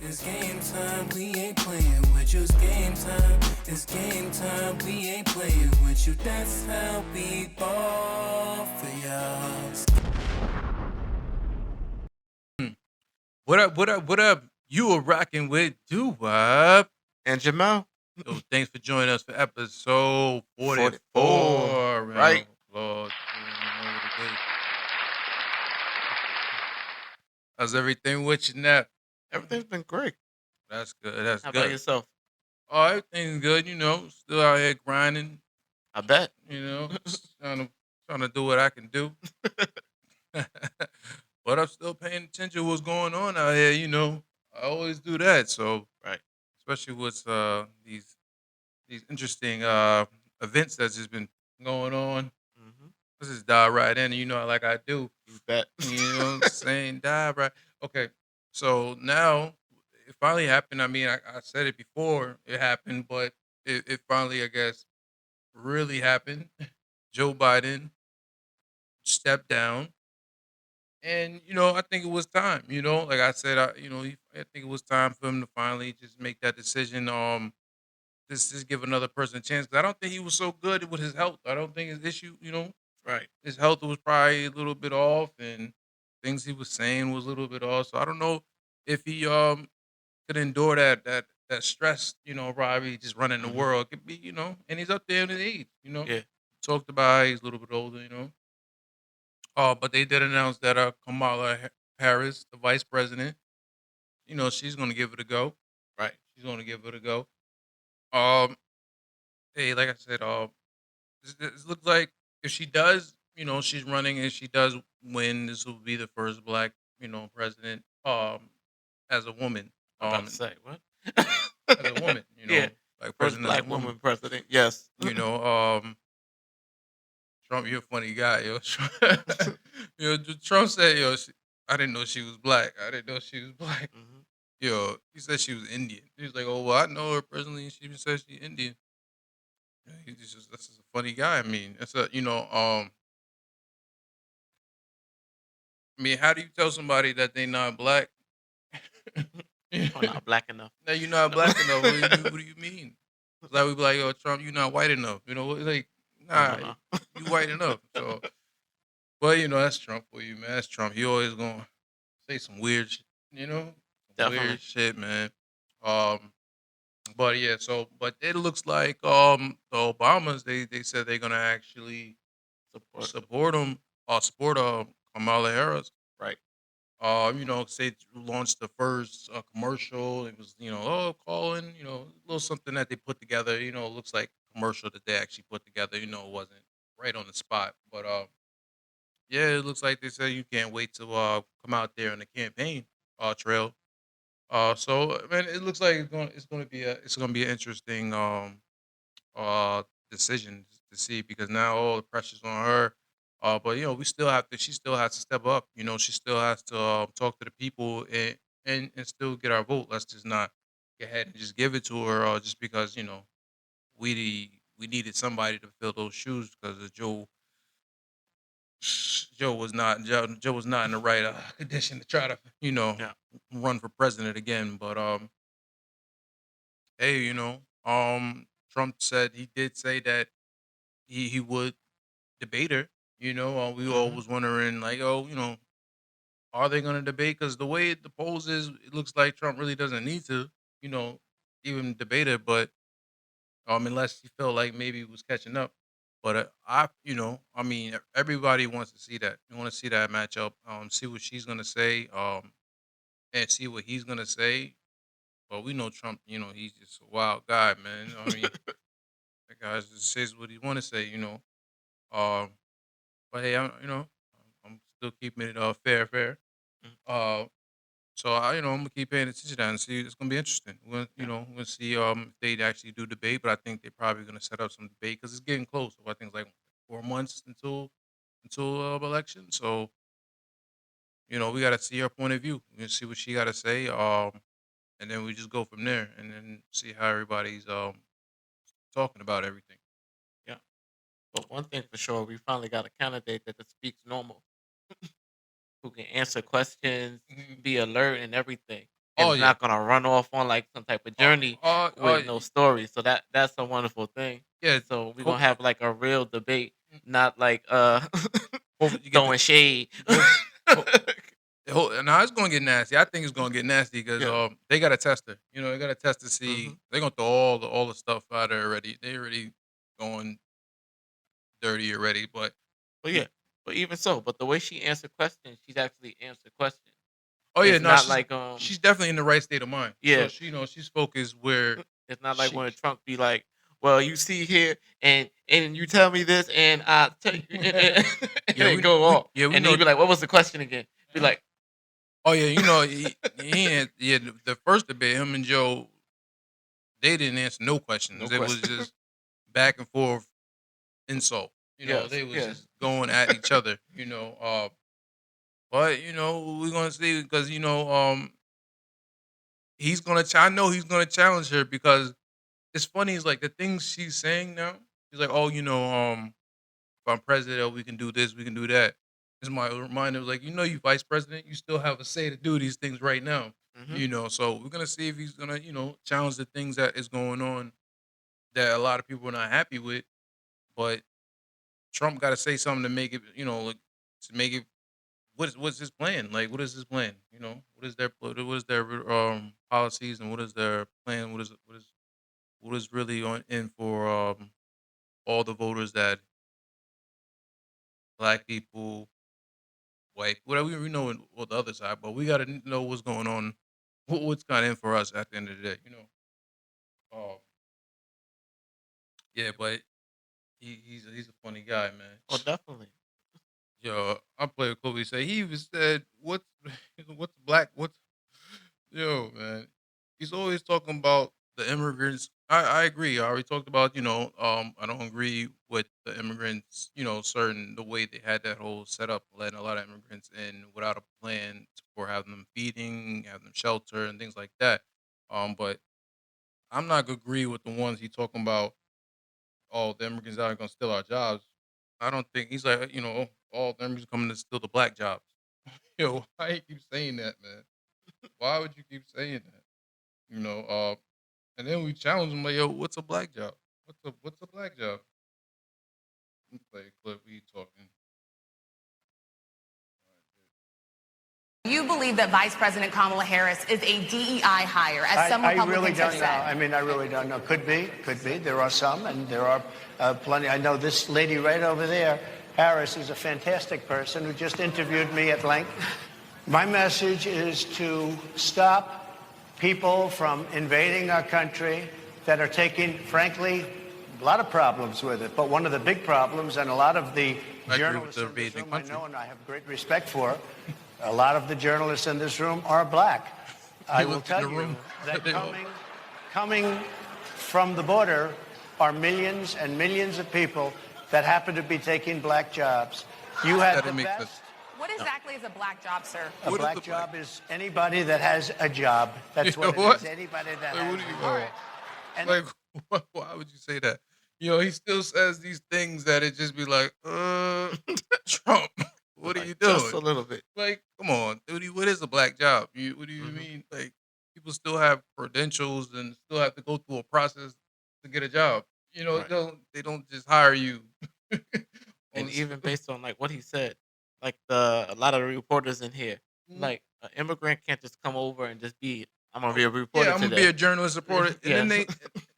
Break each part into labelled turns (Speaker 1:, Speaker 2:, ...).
Speaker 1: It's game time, we ain't playing with you. It's game time, it's game time, we ain't playing with you. That's how we ball for y'all.
Speaker 2: What up? What up? What up? You are rocking with Doo Wop.
Speaker 3: And Jamal,
Speaker 2: So thanks for joining us for episode
Speaker 3: 44.
Speaker 2: 44. Round
Speaker 3: Right.
Speaker 2: of applause. Today. How's everything with you, Nap?
Speaker 3: Everything's been great.
Speaker 2: That's good. That's
Speaker 3: How about
Speaker 2: good.
Speaker 3: yourself?
Speaker 2: Oh, everything's good. Still out here grinding.
Speaker 3: I bet.
Speaker 2: Trying to do what I can do. But I'm still paying attention to what's going on out here. I always do that. So
Speaker 3: Right.
Speaker 2: especially with these interesting events that's just been going on.
Speaker 3: Mm-hmm.
Speaker 2: Let's just dive right in. Like I do.
Speaker 3: You bet.
Speaker 2: You know what I'm saying? Dive right. Okay. So now it finally happened. I mean, I said it before it happened, but it finally, I guess, really happened. Joe Biden stepped down. And I think it was time. Like I said, I think it was time for him to finally just make that decision. Just give another person a chance. 'Cause I don't think he was so good with his health. I don't think his issue,
Speaker 3: Right.
Speaker 2: his health was probably a little bit off, and things he was saying was a little bit off. So I don't know if he could endure that stress. Probably just running the
Speaker 3: Mhm.
Speaker 2: world. Could be, and he's up there in his age.
Speaker 3: Yeah.
Speaker 2: Talked about how he's a little bit older. But they did announce that Kamala Harris, the vice president, she's going to give it a go.
Speaker 3: Right.
Speaker 2: She's going to give it a go. Um, hey, like I said, this looks like if she does, she's running and she does win, this will be the first black, president, as a woman,
Speaker 3: I'm about to
Speaker 2: um,
Speaker 3: say what?
Speaker 2: as a woman,
Speaker 3: Yeah.
Speaker 2: like
Speaker 3: First
Speaker 2: president as a
Speaker 3: black
Speaker 2: woman.
Speaker 3: woman president. Yes.
Speaker 2: You know, Trump, you're a funny guy, yo. Trump said, I didn't know she was black. I didn't know she was black.
Speaker 3: Mhm.
Speaker 2: Yo, he said she was Indian. He was like, oh, well, I know her personally, and she even says she's Indian. Yeah, that's just a funny guy. I mean, I mean, how do you tell somebody that they not black?
Speaker 3: I'm not black enough.
Speaker 2: No, you're not
Speaker 3: No.
Speaker 2: black enough. What do you mean? It's like we be like, yo, Trump, you're not white enough. Like, nah,
Speaker 3: Uh-huh.
Speaker 2: you white enough. So, but that's Trump for you, man. That's Trump. He always gonna say some weird, some
Speaker 3: Definitely.
Speaker 2: weird shit, man. Um, but yeah, but it looks like the Obamas they said they're gonna actually
Speaker 3: Support.
Speaker 2: support him, support Kamala Harris.
Speaker 3: Right.
Speaker 2: Say launched the first commercial. It was, calling, a little something that they put together. It looks like a commercial that they actually put together. It wasn't right on the spot, but yeah, it looks like they said you can't wait to come out there on the campaign trail. So man, it looks like it's gonna be an interesting uh decision to see because now all the pressure's on her. But she still has to step up. She still has to talk to the people and still get our vote. Let's just not go ahead and just give it to her just because we needed somebody to fill those shoes because Joe was not in the right condition to try to
Speaker 3: Yeah.
Speaker 2: run for president again. But hey, Trump said he did say that he would debate her. We all
Speaker 3: Mhm.
Speaker 2: was wondering like, oh, are they going to debate? Because the way the polls is, it looks like Trump really doesn't need to, you know, even debate her. But unless he felt like maybe he was catching up. But I mean, everybody wants to see that. You want to see that matchup. See what she's gonna say. And see what he's gonna say. But we know Trump. He's just a wild guy, man. I mean, that guy just says what he want to say. Um, but hey, I'm still keeping it fair.
Speaker 3: Mm.
Speaker 2: Uh, so I'm gonna keep paying attention to that and see. It's gonna be interesting.
Speaker 3: Yeah.
Speaker 2: We're gonna see if they actually do debate, but I think they're probably gonna set up some debate because it's getting close. So I think it's like 4 months until election. So we got to see her point of view. We gonna see what she got to say. And then we just go from there, and then see how everybody's talking about everything.
Speaker 3: Yeah. But one thing for sure, we finally got a candidate that speaks normal, who can answer questions,
Speaker 2: Mhm.
Speaker 3: be alert, and everything.
Speaker 2: Oh
Speaker 3: is
Speaker 2: yeah.
Speaker 3: not gonna run off on like some type of journey with no
Speaker 2: Y
Speaker 3: story. So that's a wonderful thing.
Speaker 2: yeah,
Speaker 3: So we're gonna
Speaker 2: hopefully
Speaker 3: have like a real debate, not like
Speaker 2: hopefully you get the
Speaker 3: throwing shade.
Speaker 2: hope ho now it's gonna get nasty. I think it's gonna get nasty because
Speaker 3: Yeah.
Speaker 2: they got to test her. You know, they got to test to
Speaker 3: Hmm.
Speaker 2: see. They're gonna throw all the stuff at her already. They already going dirty already. But
Speaker 3: But
Speaker 2: y
Speaker 3: yeah, but even so, but the way she answered questions, she's actually answered questions.
Speaker 2: oh yeah,
Speaker 3: It's
Speaker 2: no,
Speaker 3: not like
Speaker 2: she's definitely in the right state of mind. So
Speaker 3: yeah,
Speaker 2: she, you know, she's focused where
Speaker 3: it's not like
Speaker 2: she.
Speaker 3: when Trump be like, "Well, you see here, and you tell me this, and I tell you," and
Speaker 2: Yeah,
Speaker 3: then go
Speaker 2: we
Speaker 3: off,
Speaker 2: yeah we
Speaker 3: and then
Speaker 2: know.
Speaker 3: you be like, "What was the question again?" Be like,
Speaker 2: Oh yeah, you know he ain't, yeah the first debate him and Joe they didn't answer no
Speaker 3: "No
Speaker 2: questions. It was
Speaker 3: question."
Speaker 2: just back and forth insult. You know,
Speaker 3: Yes,
Speaker 2: they was
Speaker 3: yeah.
Speaker 2: just going at each other. You know, but you know we're gonna see because you know he's gonna. I know he's gonna challenge her because it's funny. Is like the things she's saying now. She's like, oh, you know, if I'm president, we can do this, we can do that. It's my reminder. Like, you know, you vice president, you still have a say to do these things right now.
Speaker 3: Hmm.
Speaker 2: You know, so we're gonna see if he's gonna, you know, challenge the things that is going on that a lot of people are not happy with. But Trump got to say something to make it, you know, like, to make it. What's his plan? Like, what is his plan? You know, what is their policies and what is their plan? What is really on in for all the voters that black people, white, whatever we know on the other side, but we got to know what's going on, what's kind of in for us at the end of the day, you know. Um, yeah, but he's a funny guy, man.
Speaker 3: Oh, definitely.
Speaker 2: Yo, I play with Kobe. Say he even said, "What's what's black? What's yo, man?" He's always talking about the immigrants. I agree. I already talked about you know. I don't agree with the immigrants. You know, certain the way they had that whole setup, letting a lot of immigrants in without a plan for having them feeding, having them shelter, and things like that. But I'm not gonna agree with the ones he talking about. Oh, the immigrants are gonna steal our jobs. I don't think he's like you know all the immigrants coming to steal the black jobs. Yo, why you keep saying that, man? Why would you keep saying that? You know, and then we challenge him like, yo, what's a black job? What's a black job? Let me play a clip. We talking.
Speaker 4: You believe that Vice President Kamala Harris is a DEI hire, as some
Speaker 5: I
Speaker 4: Republicans
Speaker 5: really
Speaker 4: have
Speaker 5: don't know.
Speaker 4: said.
Speaker 5: I mean, I really don't know. Could be, could be. There are some, and there are plenty. I know this lady right over there, Harris, is a fantastic person who just interviewed me at length. My message is to stop people from invading our country that are taking, frankly, a lot of problems with it. But one of the big problems, and a lot of the
Speaker 2: I agree with
Speaker 5: journalists
Speaker 2: the
Speaker 5: in this
Speaker 2: invading
Speaker 5: room I
Speaker 2: country.
Speaker 5: know and I have great respect for, a lot of the journalists in this room are black. I
Speaker 2: He
Speaker 5: will
Speaker 2: looked in
Speaker 5: tell
Speaker 2: the
Speaker 5: you
Speaker 2: room.
Speaker 5: that
Speaker 2: They all-
Speaker 5: coming from the border are millions and millions of people that happen to be taking black jobs. You had
Speaker 2: That
Speaker 5: the
Speaker 2: didn't make
Speaker 5: best.
Speaker 2: sense.
Speaker 4: What exactly is a black job, sir?
Speaker 5: A
Speaker 2: What is
Speaker 5: black
Speaker 2: the
Speaker 5: job is anybody that has a job. That's
Speaker 2: You know
Speaker 5: what it
Speaker 2: what?
Speaker 5: is. Anybody that
Speaker 2: Like,
Speaker 5: has
Speaker 2: what do
Speaker 5: a
Speaker 2: you
Speaker 5: job.
Speaker 4: All right.
Speaker 5: And
Speaker 2: like? Why would you say that? You know, he still says these things that it just be like, Trump, what are
Speaker 3: Like,
Speaker 2: you
Speaker 3: just a
Speaker 2: doing?
Speaker 3: little bit.
Speaker 2: Like, come on, dude. What is a black job? What do you
Speaker 3: Hmm.
Speaker 2: mean? Like, people still have credentials and still have to go through a process to get a job. You know,
Speaker 3: Right.
Speaker 2: they don't just hire you. on
Speaker 3: And
Speaker 2: s-
Speaker 3: even based on like what he said, like a lot of the reporters in here,
Speaker 2: Mhm.
Speaker 3: like an immigrant can't just come over and just be, I'm gonna be a reporter
Speaker 2: Yeah, I'm gonna be
Speaker 3: today.
Speaker 2: a journalist reporter, and then
Speaker 3: Yeah.
Speaker 2: they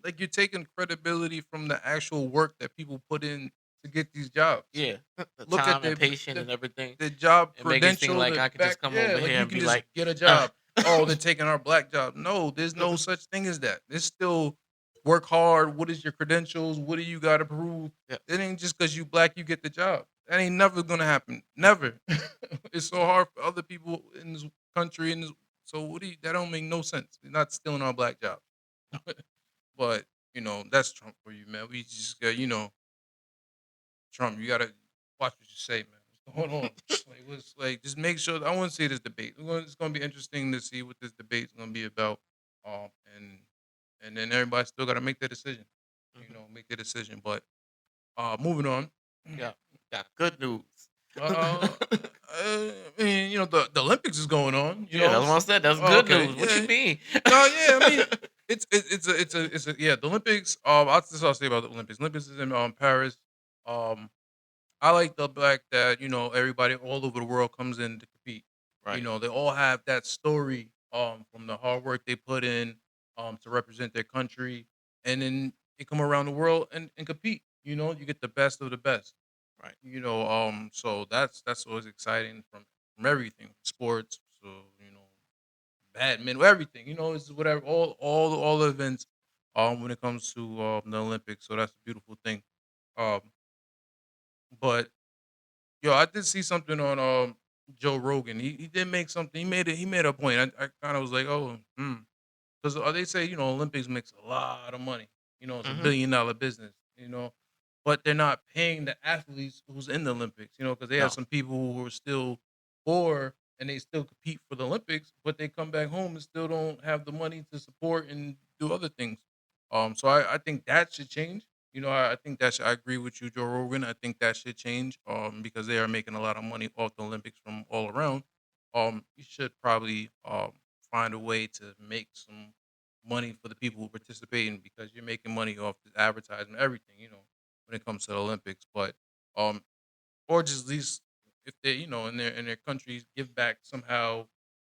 Speaker 2: like you're taking credibility from the actual work that people put in to get these jobs.
Speaker 3: Yeah. The
Speaker 2: Look at
Speaker 3: time and patient
Speaker 2: the
Speaker 3: and everything.
Speaker 2: the job
Speaker 3: And make it seem
Speaker 2: credential,
Speaker 3: like
Speaker 2: the
Speaker 3: I could
Speaker 2: back,
Speaker 3: just come
Speaker 2: yeah,
Speaker 3: over
Speaker 2: like
Speaker 3: here
Speaker 2: you
Speaker 3: and
Speaker 2: can
Speaker 3: be
Speaker 2: just
Speaker 3: like,
Speaker 2: get a
Speaker 3: uh,
Speaker 2: job. Oh, they're taking our black job. No, there's no such thing as that. It's still work hard. What is your credentials? What do you got to prove?
Speaker 3: yeah.
Speaker 2: It ain't just because you black you get the job. That ain't never gonna happen. Never. It's so hard for other people in this country. So what do you? That don't make no sense. You're not stealing our black jobs. But you know that's Trump for you, man. We just got you know Trump. You gotta watch what you say, man. What's going on? Like, what's like? Just make sure. I want to see this debate. It's gonna be interesting to see what this debate is gonna be about. Um, and and then everybody still gotta make their decision. You
Speaker 3: Mhm.
Speaker 2: know, make their decision. But moving on.
Speaker 3: Yeah. Got good news.
Speaker 2: Uh, I mean, the Olympics is going on.
Speaker 3: Yeah, that's what I said. That's
Speaker 2: Oh,
Speaker 3: good
Speaker 2: okay,
Speaker 3: news. What you
Speaker 2: yeah.
Speaker 3: mean?
Speaker 2: No, yeah. I mean, it's a yeah. The Olympics. That's what I'll say about the Olympics. Olympics is in Paris. Um, I like the fact that everybody all over the world comes in to compete.
Speaker 3: Right.
Speaker 2: They all have that story from the hard work they put in to represent their country, and then they come around the world and compete. You get the best of the best.
Speaker 3: Right.
Speaker 2: So that's always exciting from everything, sports, so badminton, everything. It's whatever all the events when it comes to the Olympics. So that's a beautiful thing. Um, but yo, I did see something on Joe Rogan. He did make something. He made a point. I kind of was like, oh, because they say Olympics makes a lot of money. It's a
Speaker 3: Hmm.
Speaker 2: $1 billion business. But they're not paying the athletes who's in the Olympics. Because they have
Speaker 3: No.
Speaker 2: some people who are still poor and they still compete for the Olympics, but they come back home and still don't have the money to support and do other things. So I think that should change. I think that should, I agree with you, Joe Rogan. I think that should change. Because they are making a lot of money off the Olympics from all around. You should probably find a way to make some money for the people who participate in because you're making money off the advertisement, everything, when it comes to the Olympics. But um, or just at least if they, in their countries give back somehow,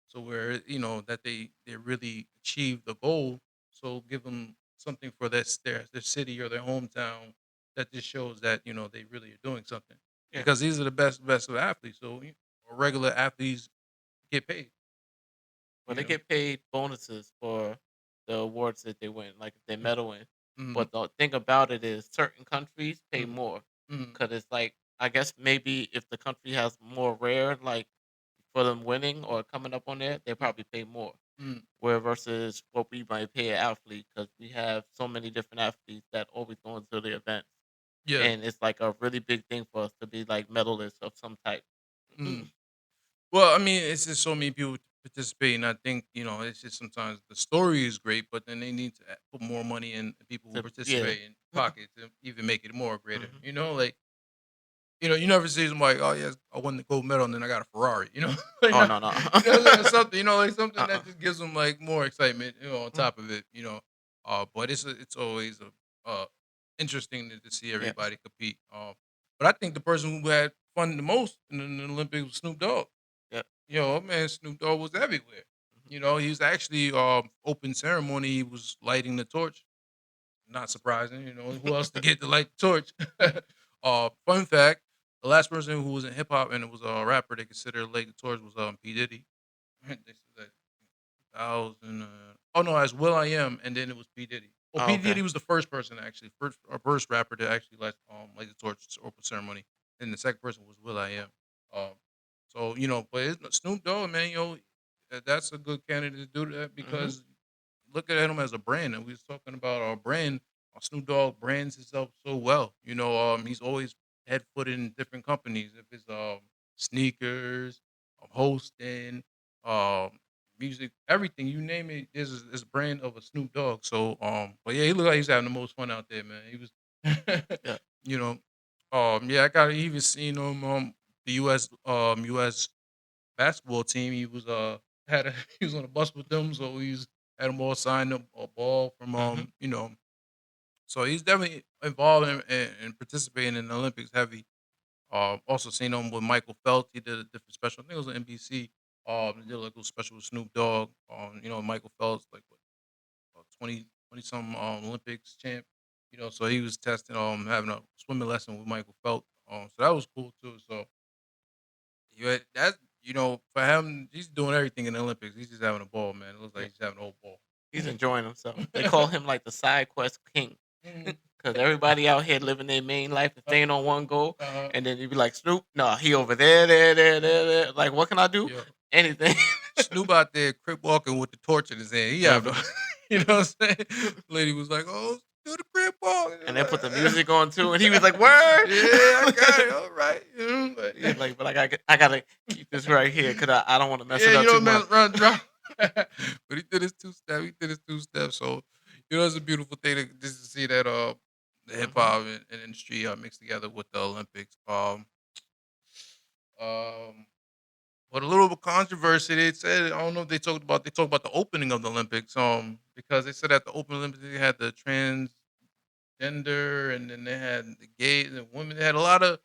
Speaker 2: so where that they really achieve the goal. So give them something for their city or their hometown that just shows that they really are doing something
Speaker 3: Yeah.
Speaker 2: because these are the best of athletes. So regular athletes get paid.
Speaker 3: Well,
Speaker 2: You
Speaker 3: they
Speaker 2: know.
Speaker 3: get paid bonuses for the awards that they win, like if they medal in.
Speaker 2: Mm-hmm.
Speaker 3: But the thing about it is, certain countries pay
Speaker 2: Mm-hmm.
Speaker 3: more
Speaker 2: Mm-hmm.
Speaker 3: because it's like, I guess maybe if the country has more rare, like for them winning or coming up on there, they probably pay more.
Speaker 2: Mm-hmm.
Speaker 3: Where versus what we might pay an athlete because we have so many different athletes that always go into the events,
Speaker 2: Yeah.
Speaker 3: and it's like a really big thing for us to be like medalists of some type.
Speaker 2: Mm. Well, I mean, it's just so many people participating. I think it's just sometimes the story is great, but then they need to put more money in the people who
Speaker 3: Yeah.
Speaker 2: participate in pocket to even make it more greater.
Speaker 3: Hmm.
Speaker 2: Like you never see somebody, oh yes, I won the gold medal and then I got a Ferrari. Like,
Speaker 3: Oh
Speaker 2: no,
Speaker 3: no no.
Speaker 2: like something, like something
Speaker 3: Uh-uh.
Speaker 2: that just gives them like more excitement, on
Speaker 3: Mm.
Speaker 2: top of it. But it's always interesting to see
Speaker 3: Yeah.
Speaker 2: everybody compete. But I think the person who had fun the most in the Olympics was Snoop Dogg.
Speaker 3: Yep.
Speaker 2: Man, Snoop Dogg was everywhere.
Speaker 3: Mhm.
Speaker 2: He was actually open ceremony. He was lighting the torch. Not surprising, who else to get to light the torch? Fun fact: the last person who was in hip hop and it was a rapper they considered light the torch was P Diddy. They said that 2000. Oh no, as Will I Am, and then it was P Diddy. Well,
Speaker 3: Oh,
Speaker 2: P
Speaker 3: okay.
Speaker 2: Diddy was the first person actually, first rapper to actually light the torch open ceremony. And the second person was Will I Am. Um, so but Snoop Dogg, man, that's a good candidate to do that
Speaker 3: Hmm.
Speaker 2: because look at him as a brand, and we was talking about our brand. Snoop Dogg brands himself so well. He's always head footed in different companies. If it's sneakers, hosting, um, music, everything you name it, is a brand of a Snoop Dogg. So, but yeah, he looked like he's having the most fun out there, man. He was,
Speaker 3: Yeah.
Speaker 2: you know, yeah, I got even seen him the U.S. basketball team. He was had a he was on a bus with them, so he's had them all sign up a ball from
Speaker 3: Hmm.
Speaker 2: So he's definitely involved in participating in the Olympics heavy. Also seen him with Michael Phelps. He did a different special. I think it was on NBC. He did like a little special with Snoop Dogg. Michael Phelps like what 20 some Olympics champ. So he was testing having a swimming lesson with Michael Phelps. So that was cool too. So yeah, that's for him, he's doing everything in the Olympics. He's just having a ball, man. It looks like
Speaker 3: Yeah.
Speaker 2: he's having a whole ball.
Speaker 3: He's enjoying himself. They call him like the side quest king
Speaker 2: Mhm.
Speaker 3: because everybody out here living their main life and
Speaker 2: Uh,
Speaker 3: staying on one goal,
Speaker 2: uh,
Speaker 3: and then you be like Snoop, no, he over there, there. Like, what can I do?
Speaker 2: yeah.
Speaker 3: Anything.
Speaker 2: Snoop out there crip walking with the torch in his hand. He have
Speaker 3: Mhm.
Speaker 2: no, you know what I'm saying? Lady was like, "Oh, do the crip walk,"
Speaker 3: And then put the music on too, and he was like, "Word."
Speaker 2: Yeah, I got it. All right.
Speaker 3: He's like, "But I gotta keep this right here because I don't want to mess it
Speaker 2: Yeah,
Speaker 3: up too
Speaker 2: man,
Speaker 3: much."
Speaker 2: run, drop. But he did his two step. He did his two steps. So it's a beautiful thing just to see that the hip
Speaker 3: Hmm.
Speaker 2: hop and industry mixed together with the Olympics. But a little bit of controversy. They said I don't know if they talked about the opening of the Olympics. Because they said at the open Olympics they had the transgender and then they had the gay, the women. They had a lot of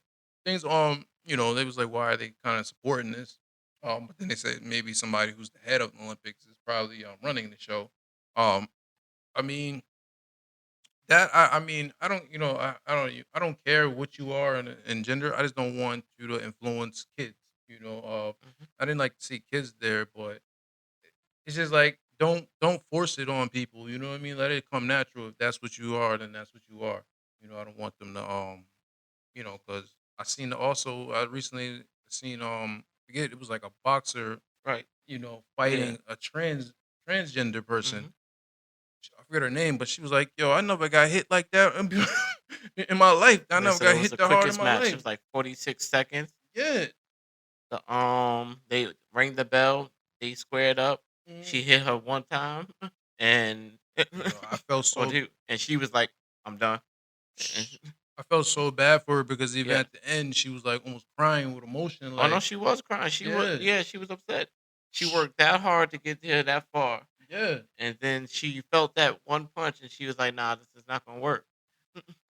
Speaker 2: things. They was like, why are they kind of supporting this? But then they said maybe somebody who's the head of the Olympics is probably running the show. Um, I mean that I mean I don't care what you are in gender. I just don't want you to influence kids.
Speaker 3: Mhm.
Speaker 2: I didn't like to see kids there, but it's just like don't force it on people. You know what I mean? Let it come natural. If that's what you are, then that's what you are. I don't want them to because I recently seen forget it was like a boxer
Speaker 3: Right. Yeah.
Speaker 2: fighting a transgender person.
Speaker 3: Mhm.
Speaker 2: I forget her name, but she was like, "Yo, I never got hit like that in my life. I
Speaker 3: They
Speaker 2: never
Speaker 3: said it
Speaker 2: got
Speaker 3: was
Speaker 2: hit
Speaker 3: the
Speaker 2: that hard in
Speaker 3: quickest
Speaker 2: my
Speaker 3: match. It
Speaker 2: life."
Speaker 3: was like 46 seconds.
Speaker 2: Yeah.
Speaker 3: They rang the bell. They squared up.
Speaker 2: Mhm.
Speaker 3: She hit her one time, and
Speaker 2: I felt
Speaker 3: or
Speaker 2: so
Speaker 3: two, and she was like, "I'm done."
Speaker 2: I felt so bad for her because even
Speaker 3: Yeah.
Speaker 2: at the end she was like almost crying with emotion.
Speaker 3: Oh no,
Speaker 2: Like,
Speaker 3: she was crying. She was
Speaker 2: yeah,
Speaker 3: yeah, she was upset. She worked that hard to get there that far,
Speaker 2: yeah.
Speaker 3: and then she felt that one punch, and she was like, "Nah, this is not gonna work."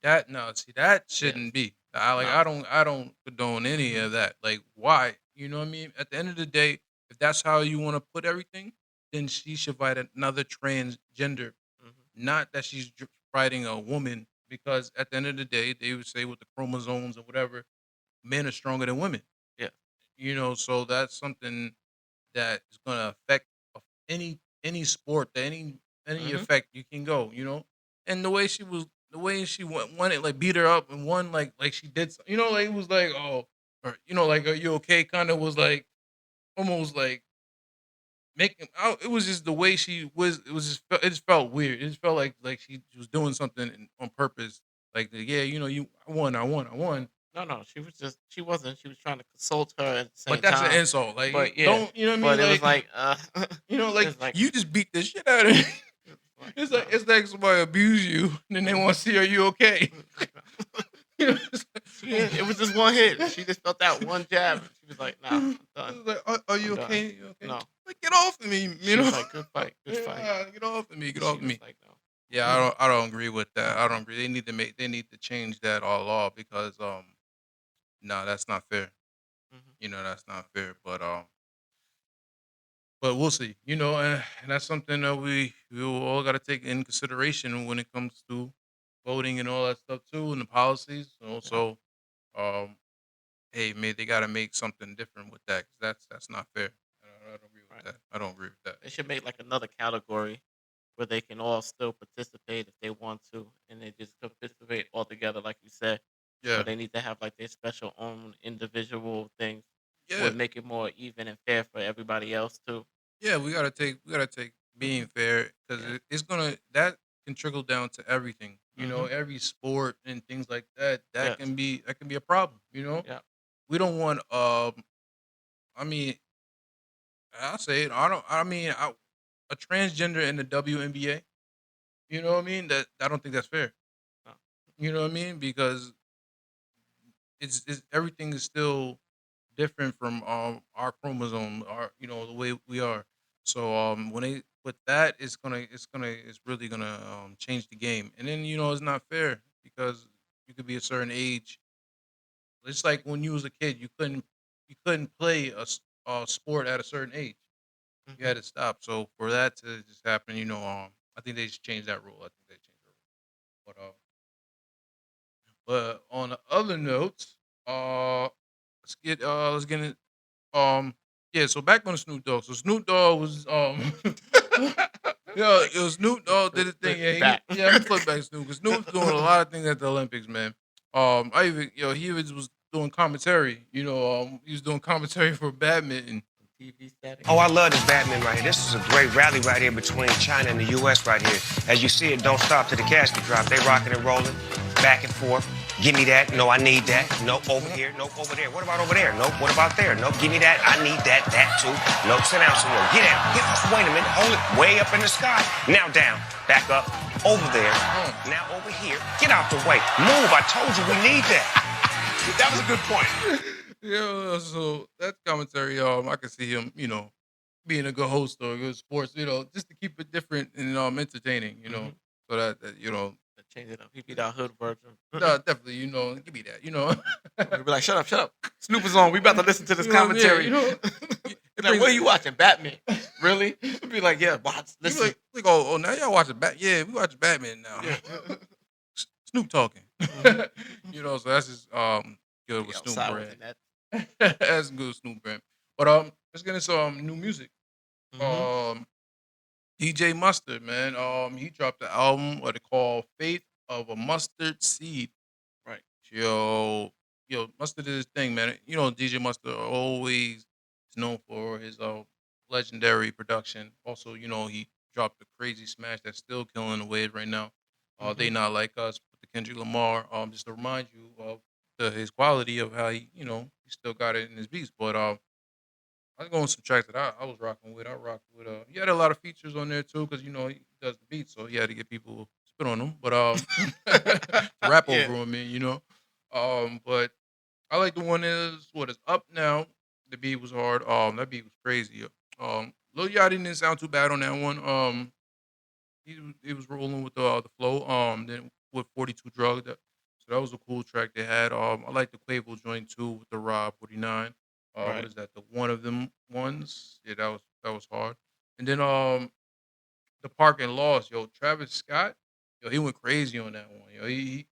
Speaker 2: That no, see that
Speaker 3: Yeah,
Speaker 2: shouldn't be. I like
Speaker 3: no.
Speaker 2: I don't condone any
Speaker 3: Mhm.
Speaker 2: of that. Like why? You know what I mean? At the end of the day, if that's how you want to put everything, then she should fight another transgender.
Speaker 3: Mhm.
Speaker 2: Not that she's fighting a woman because at the end of the day, they would say with the chromosomes or whatever, men are stronger than women.
Speaker 3: Yeah.
Speaker 2: So that's something that is going to affect any sport, any
Speaker 3: Mhm.
Speaker 2: effect you can go. And the way she won it, like beat her up and won, like she did, like it was like or like are you okay? Kind of was like almost like making out. It was just the way she was. It was just it just felt weird. It just felt like she was doing something on purpose. Like yeah, I won, I won.
Speaker 3: No, she wasn't. She was trying to consult her at the
Speaker 2: But
Speaker 3: same
Speaker 2: that's an
Speaker 3: time.
Speaker 2: insult. Like
Speaker 3: But yeah,
Speaker 2: don't you know what I mean?
Speaker 3: but it was
Speaker 2: Like
Speaker 3: like
Speaker 2: like
Speaker 3: it's like
Speaker 2: you just beat the shit out of me.
Speaker 3: it's like
Speaker 2: It's
Speaker 3: no.
Speaker 2: it's like somebody abuse you, and then they want to see are you okay?
Speaker 3: It's like, no.
Speaker 2: It's
Speaker 3: It was just one hit. She just felt that one jab. And she was like, "Nah, I'm done.
Speaker 2: like, are
Speaker 3: I'm
Speaker 2: you
Speaker 3: done."
Speaker 2: okay? You okay?
Speaker 3: No.
Speaker 2: Like get off of me,
Speaker 3: She was like, "Good fight, good fight."
Speaker 2: Yeah, get off of me, get
Speaker 3: She
Speaker 2: off of
Speaker 3: was
Speaker 2: me.
Speaker 3: like, "No."
Speaker 2: Yeah, I don't agree with that. I don't agree. They need to change that all law because no, that's not fair.
Speaker 3: Mhm.
Speaker 2: That's not fair. But we'll see. And that's something that we all got to take in consideration when it comes to voting and all that stuff too, and the policies. And
Speaker 3: Yeah.
Speaker 2: also, um, hey, man, they got to make something different with that 'cause that's not fair. I don't agree with
Speaker 3: Right.
Speaker 2: that. I don't agree with that.
Speaker 3: They should make like another category where they can all still participate if they want to, and they just participate all together, like you said. Or
Speaker 2: Yeah,
Speaker 3: they need to have like their special own individual things.
Speaker 2: yeah,
Speaker 3: Would make it more even and fair for everybody else too.
Speaker 2: yeah. We gotta take being
Speaker 3: Mhm.
Speaker 2: fair because
Speaker 3: Yeah.
Speaker 2: it's gonna that can trickle down to everything.
Speaker 3: Mhm.
Speaker 2: Every sport and things like that. That
Speaker 3: Yes.
Speaker 2: can be a problem.
Speaker 3: Yeah.
Speaker 2: We don't want. I mean, I'll say it. I don't. I mean, a transgender in the WNBA. You know what I mean? That I don't think that's fair.
Speaker 3: No.
Speaker 2: You know what I mean? Because it's everything is still different from our chromosome, the way we are. So when they put that, it's really gonna change the game. And then it's not fair because you could be a certain age. It's like when you was a kid, you couldn't play a sport at a certain age. You
Speaker 3: Mhm.
Speaker 2: had to stop. So for that to just happen, I think they should change that rule. I think they changed the rule. But on the other notes, let's get it. Yeah. So back on the Snoop Dogg. So Snoop Dogg was yeah, it was Snoop Dogg did his thing.
Speaker 3: Flip
Speaker 2: Yeah,
Speaker 3: back.
Speaker 2: yeah. Let me flip back Snoop because Snoop's doing a lot of things at the Olympics, man. I even he was doing commentary. He was doing commentary for badminton.
Speaker 3: TV static.
Speaker 6: Oh, I love this Batman right here. This is a great rally right here between China and the U.S. right here. As you see it, don't stop to the casket drop. They rocking and rolling, back and forth. Give me that. No, I need that. No, over here. No, over there. What about over there? No, what about there? No, give me that. I need that. That too. No, sit down somewhere. Get out. Get off. Wait a minute. Hold it. Way up in the sky. Now down. Back up. Over there. Now over here. Get out the way. Move. I told you we need that.
Speaker 7: That was a good point.
Speaker 2: Yeah, so that commentary, I can see him, being a good host or a good sports, just to keep it different and entertaining,
Speaker 3: Hmm.
Speaker 2: so that
Speaker 3: Change it up. He be that hood version.
Speaker 2: definitely, give me that,
Speaker 3: He'll be like, "Shut up, shut up. Snoop is on. We about to listen to this
Speaker 2: you know, yeah,
Speaker 3: commentary."
Speaker 2: it
Speaker 3: He's like,
Speaker 2: brings
Speaker 3: "What are you watching? Batman? Really?" He'll be like, "Yeah, watch.
Speaker 2: you be
Speaker 3: Listen."
Speaker 2: like, oh, now y'all watching yeah, we watching Batman now.
Speaker 3: Yeah.
Speaker 2: Snoop talking,
Speaker 3: Hmm.
Speaker 2: so that's just good
Speaker 3: Be
Speaker 2: with Snoop
Speaker 3: outside with
Speaker 2: brand.
Speaker 3: it. That.
Speaker 2: That's good with Snoop brand. But let's get into some new music.
Speaker 3: Hmm.
Speaker 2: Um, DJ Mustard, man. He dropped the album what they call "Faith of a Mustard Seed."
Speaker 3: Right.
Speaker 2: Yo, Mustard is his thing, man. DJ Mustard always is known for his legendary production. Also, he dropped a crazy smash that's still killing the wave right now.
Speaker 3: Hmm.
Speaker 2: They Not Like Us with the Kendrick Lamar. Just to remind you of his quality of how he still got it in his beats. But I was going some tracks that I was rocking with. I rocked with he had a lot of features on there too, because he does the beats, so he had to get people to spit on him. But to rap
Speaker 3: Yeah.
Speaker 2: over him, man. But I like the one is what is up now. The beat was hard. That beat was crazy. Lil Yachty didn't sound too bad on that one. He was rolling with the flow. Then with 42 Drug, so that was a cool track they had. I like the Quavo joint too with the Rob 49. What
Speaker 3: Right.
Speaker 2: is that? The one of them ones. Yeah, that was hard. And then the Park and Lost. Yo, Travis Scott. Yo, he went crazy on that one. Yo, he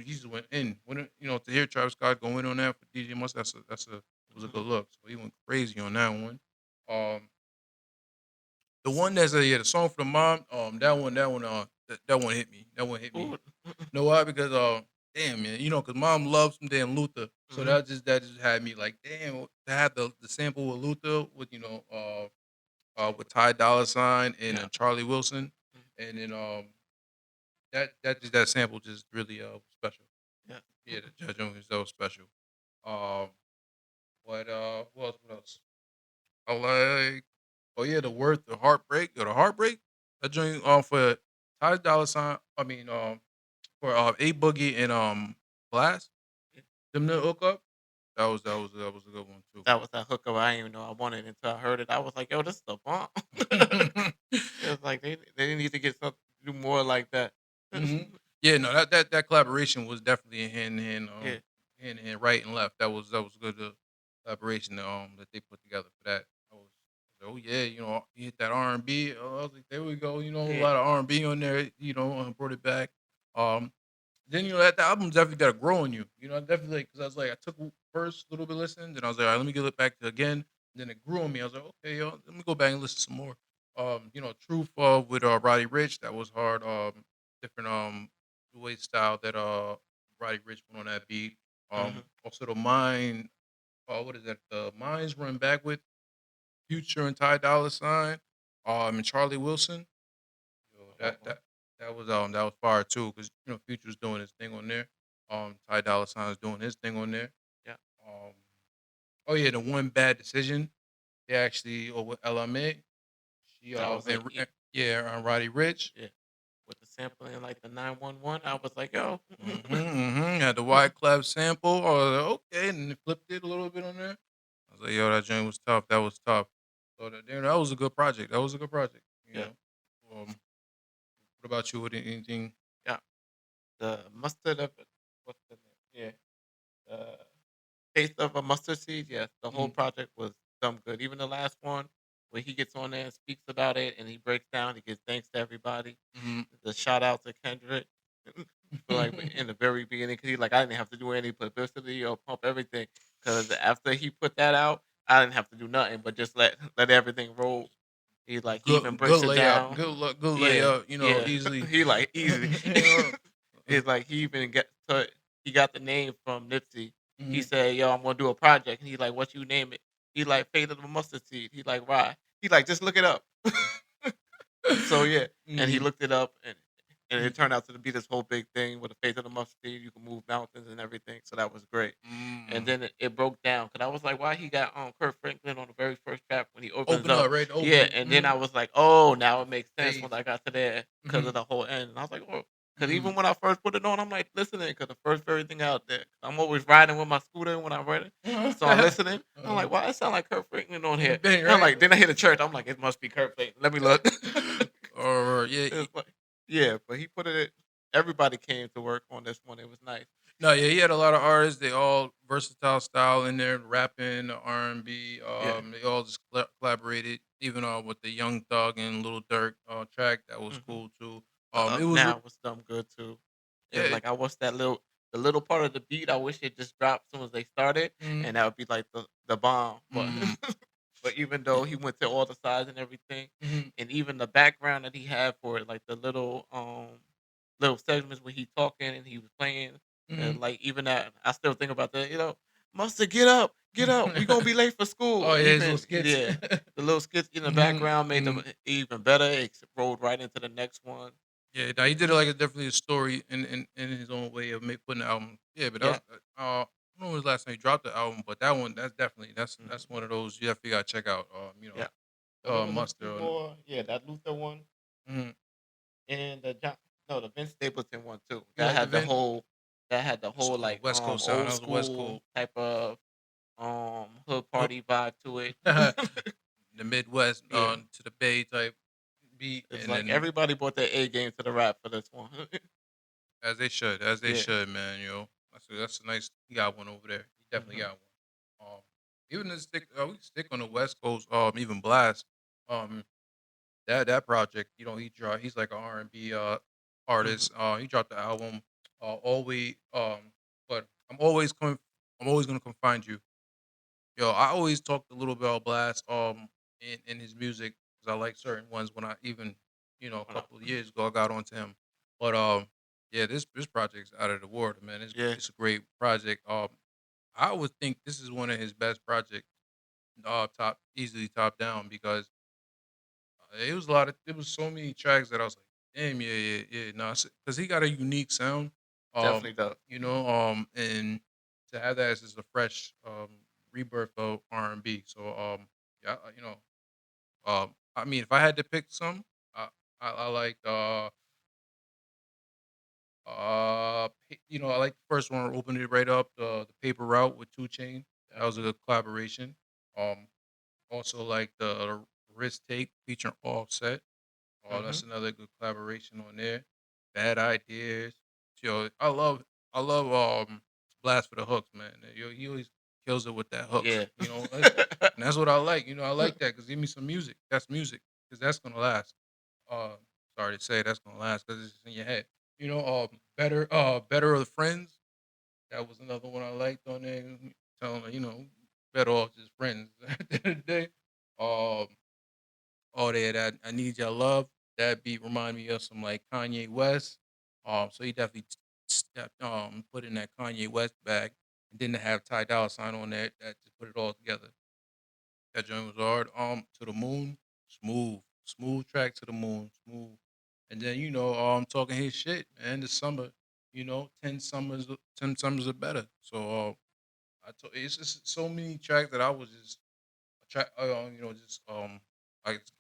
Speaker 2: just went in. To hear Travis Scott go in on that for DJ Mustard, it was a
Speaker 3: Mhm.
Speaker 2: good look. So he went crazy on that one. Um, the one that's the song for the mom. That one hit me. That one hit me.
Speaker 3: Ooh.
Speaker 2: Know why? Because damn man, because mom loves some damn Luther. So
Speaker 3: Mhm.
Speaker 2: that just had me like, damn, to have the sample with Luther with with Ty Dolla Sign and
Speaker 3: Yeah.
Speaker 2: Charlie Wilson,
Speaker 3: Mhm.
Speaker 2: and then that sample just really special.
Speaker 3: Yeah.
Speaker 2: Yeah, the judge on that was special. Um, what else? What else? I like. Oh yeah, the heartbreak or the heartbreak. That joint for Ty Dolla Sign. I mean for A Boogie and Blast.
Speaker 3: Yeah.
Speaker 2: Them to hook up. That was a good one too.
Speaker 3: That was that hookup. I didn't even know I wanted it until I heard it. I was like, "Yo, this is a bomb." It was like they need to get something do more like that.
Speaker 2: Hmm. Yeah, no, that collaboration was definitely a
Speaker 3: Yeah.
Speaker 2: hand in hand, right and left. That was a good collaboration that they put together for that. Oh yeah, he hit that R&B. I was like, there we go. A
Speaker 3: Yeah.
Speaker 2: lot of R&B on there. Brought it back. Um, then that the album's definitely got to grow on you. Definitely because I was like, I took first little bit listen, then I was like, all right, let me get it back to again. Then it grew on me. I was like, okay, yo, let me go back and listen some more. Truth with Roddy Rich, that was hard. Different the way style that Roddy Rich put on that beat.
Speaker 3: Hmm.
Speaker 2: Also the mind, what is that? The Minds Run Back with Future and Ty Dolla Sign, and Charlie Wilson. Yo, that was fire too, because Future's doing his thing on there. Ty Dolla Sign's doing his thing on there.
Speaker 3: Yeah.
Speaker 2: Um, oh yeah, the one bad decision. They actually with LMA. She
Speaker 3: That was it.
Speaker 2: yeah, on Roddy Rich.
Speaker 3: Yeah. With the sampling like the 911, I was like, "Yo."
Speaker 2: Had the White Clef sample. I was like, okay, and they flipped it a little bit on there. I was like, yo, that joint was tough. That was tough. So that was a good project. That was a good project.
Speaker 3: Yeah.
Speaker 2: What about you? With anything?
Speaker 3: Yeah. The mustard of what's the name? Yeah. Taste of a Mustard Seed, yes, the whole
Speaker 2: Mm,
Speaker 3: project was dumb good. Even the last one, where he gets on there and speaks about it, and he breaks down, he gives thanks to everybody.
Speaker 2: mhm.
Speaker 3: The shout out to Kendrick, for like in the very beginning, because he like I didn't have to do any publicity or pump everything, because after he put that out, I didn't have to do nothing but just let everything roll. He even breaks
Speaker 2: Good
Speaker 3: it
Speaker 2: layout.
Speaker 3: down.
Speaker 2: Good look. Good
Speaker 3: Yeah,
Speaker 2: layout.
Speaker 3: yeah.
Speaker 2: Easily.
Speaker 3: He like easy.
Speaker 2: you know,
Speaker 3: It's like he even he got the name from Nipsey. He
Speaker 2: mhm.
Speaker 3: said, "Yo, I'm gonna do a project." And he like, "What you name it?" He like, "Fate of the Mustard Seed." He like, "Why?" He like, "Just look it up." So yeah, and he
Speaker 2: Mhm.
Speaker 3: looked it up, and it turned out to be this whole big thing with the Fate of the Mustard Seed. You can move mountains and everything. So that was great. And
Speaker 2: Mm.
Speaker 3: then it broke down because I was like, "Why he got Kurt Franklin on the very first track when he opens
Speaker 2: Open
Speaker 3: up?"
Speaker 2: up, right?
Speaker 3: Yeah,
Speaker 2: Open.
Speaker 3: and then I was like, "Oh, now it makes sense
Speaker 2: Faith.
Speaker 3: when I got to there because
Speaker 2: Mhm.
Speaker 3: of the whole end." And I was like, "Oh." Because
Speaker 2: Mhm.
Speaker 3: even when I first put it on, I'm like listening because the first very thing out there. I'm always riding with my scooter when I'm riding, so I'm listening. I'm like, why it sound like Kurt Franklin on here?
Speaker 2: Bang,
Speaker 3: And I'm
Speaker 2: right?
Speaker 3: like, then I hear the church. I'm like, it must be Kurt Franklin. Let me look.
Speaker 2: Or yeah,
Speaker 3: It's like, yeah, but he put it. Everybody came to work on this one. It was nice.
Speaker 2: no, yeah, he had a lot of artists. They all versatile style in there, rapping, R&B.
Speaker 3: Yeah.
Speaker 2: They all just collaborated. Even with the Young Thug and Little Durk track, that was
Speaker 3: hmm
Speaker 2: cool too.
Speaker 3: The
Speaker 2: It
Speaker 3: Up
Speaker 2: was
Speaker 3: Now was dumb good too. And
Speaker 2: yeah,
Speaker 3: like I watched the little part of the beat. I wish it just dropped as soon as they started,
Speaker 2: mm,
Speaker 3: and that would be like the bomb. But
Speaker 2: mm,
Speaker 3: but even though he went to all the sides and everything,
Speaker 2: mhm,
Speaker 3: and even the background that he had for it, like the little segments when he talking and he was playing, and
Speaker 2: mhm.
Speaker 3: like even that, I still think about that. Mustard, get up, we gonna be late for school.
Speaker 2: Oh yeah, his little
Speaker 3: Even
Speaker 2: skits.
Speaker 3: the little skits in the
Speaker 2: Mhm,
Speaker 3: background made them
Speaker 2: mhm.
Speaker 3: even better. It rolled right into the next one.
Speaker 2: Yeah, no, he did it like a definitely a story in his own way of putting the album. Yeah, but that was
Speaker 3: Yeah.
Speaker 2: I don't know when was the last time he dropped the album, but that one that's definitely
Speaker 3: hmm
Speaker 2: that's one of those you definitely gotta check out.
Speaker 3: Yeah. But it was a
Speaker 2: Mustard.
Speaker 3: few more. Yeah, that Luther one
Speaker 2: Mhm.
Speaker 3: and the John. No, the Vince Stapleton one too.
Speaker 2: You like the Vin?
Speaker 3: That had the
Speaker 2: It's
Speaker 3: whole
Speaker 2: on the
Speaker 3: like
Speaker 2: West Coast sound.
Speaker 3: old
Speaker 2: That was a West
Speaker 3: school
Speaker 2: Coast.
Speaker 3: type of hood
Speaker 2: Hook.
Speaker 3: party vibe to it.
Speaker 2: The Midwest
Speaker 3: Yeah.
Speaker 2: to the Bay type beat,
Speaker 3: It's
Speaker 2: and
Speaker 3: like
Speaker 2: then
Speaker 3: everybody brought their A game to the rap for this one.
Speaker 2: as they
Speaker 3: Yeah.
Speaker 2: should, man. That's a nice. He got one over there. He definitely
Speaker 3: hmm
Speaker 2: got one. Even to stick, we can stick on the West Coast. Even Blast. Um, that project, he dropped. He's like an R&B
Speaker 3: hmm
Speaker 2: artist. He dropped the album. Always. But I'm always gonna come find you. Yo, I always talked a little bit about Blast in his music because I like certain ones when I even a couple of years ago I got onto him. But yeah, this project's out of the water, man.
Speaker 3: Yeah.
Speaker 2: It's a great project. I would think this is one of his best projects, top easily top down because it was so many tracks that I was like, damn, yeah, no, because he got a unique sound.
Speaker 3: Definitely does.
Speaker 2: And to have that as just a fresh rebirth of R&B. So yeah, I mean, if I had to pick some, I like I like the first one, opened it right up, the paper route with Two Chain. That was a
Speaker 3: Definitely.
Speaker 2: good collaboration. Um, Also like the Risk Take featuring Offset. Oh,
Speaker 3: hmm
Speaker 2: that's another good collaboration on there. Bad Ideas. Yo, I love Blast for the hooks, man. Yo, he always kills it with that hooks.
Speaker 3: Yeah.
Speaker 2: And that's what I like. I like that because give me some music. That's music because that's gonna last. Uh, Sorry to say that's gonna last because it's in your head. Better of the Friends. That was another one I liked on there. Telling her, better off just friends at the end of the day. Um, Oh, yeah, that I need your love. That beat remind me of some like Kanye West. So he definitely stepped put in that Kanye West bag, and then to have Ty Dolla Sign on that just put it all together. That joint was hard. To the moon, smooth track to the moon, smooth. And then talking his shit, man. The summer, 10 summers are better. So it's just so many tracks that I was just just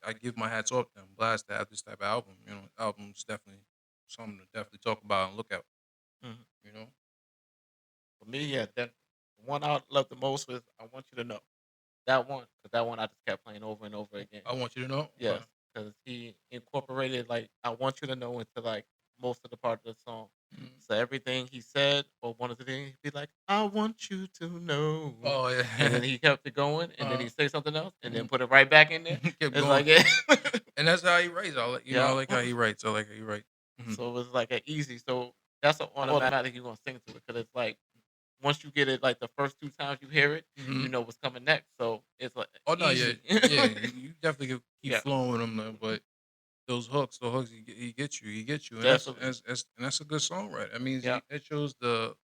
Speaker 2: I give my hats off to them. Blast to have this type of album. Album's definitely something to definitely talk about and look at.
Speaker 3: Mhm.
Speaker 2: You know,
Speaker 3: For me, yeah, that the one I love the most was "I Want You to Know." That one, because that one I just kept playing over and over again.
Speaker 2: I want you to know. Okay.
Speaker 3: Yes, because he incorporated like "I Want You to Know" into like most of the part of the song.
Speaker 2: Mm.
Speaker 3: So everything he said or one of the things he'd be like, "I want you to know,"
Speaker 2: Oh
Speaker 3: and then
Speaker 2: yeah.
Speaker 3: he kept it going, and then
Speaker 2: uh,
Speaker 3: he'd say something else, and then
Speaker 2: mhm.
Speaker 3: put it right back in there.
Speaker 2: Kept
Speaker 3: It's
Speaker 2: going,
Speaker 3: like yeah,
Speaker 2: and that's how he writes. I
Speaker 3: yeah.
Speaker 2: like how he writes. I like how he writes. Hmm.
Speaker 3: So it was like an easy. So that's an automatic you're gonna sing to it because it's like once you get it like the first two times you hear it, you
Speaker 2: Hmm.
Speaker 3: know what's coming next. So it's like
Speaker 2: Oh no, yeah,
Speaker 3: easy.
Speaker 2: yeah. You definitely can keep
Speaker 3: Yeah,
Speaker 2: flowing with him, though, but the hooks, he gets you, and
Speaker 3: definitely.
Speaker 2: that's a good songwriter. I mean,
Speaker 3: Yeah,
Speaker 2: it shows the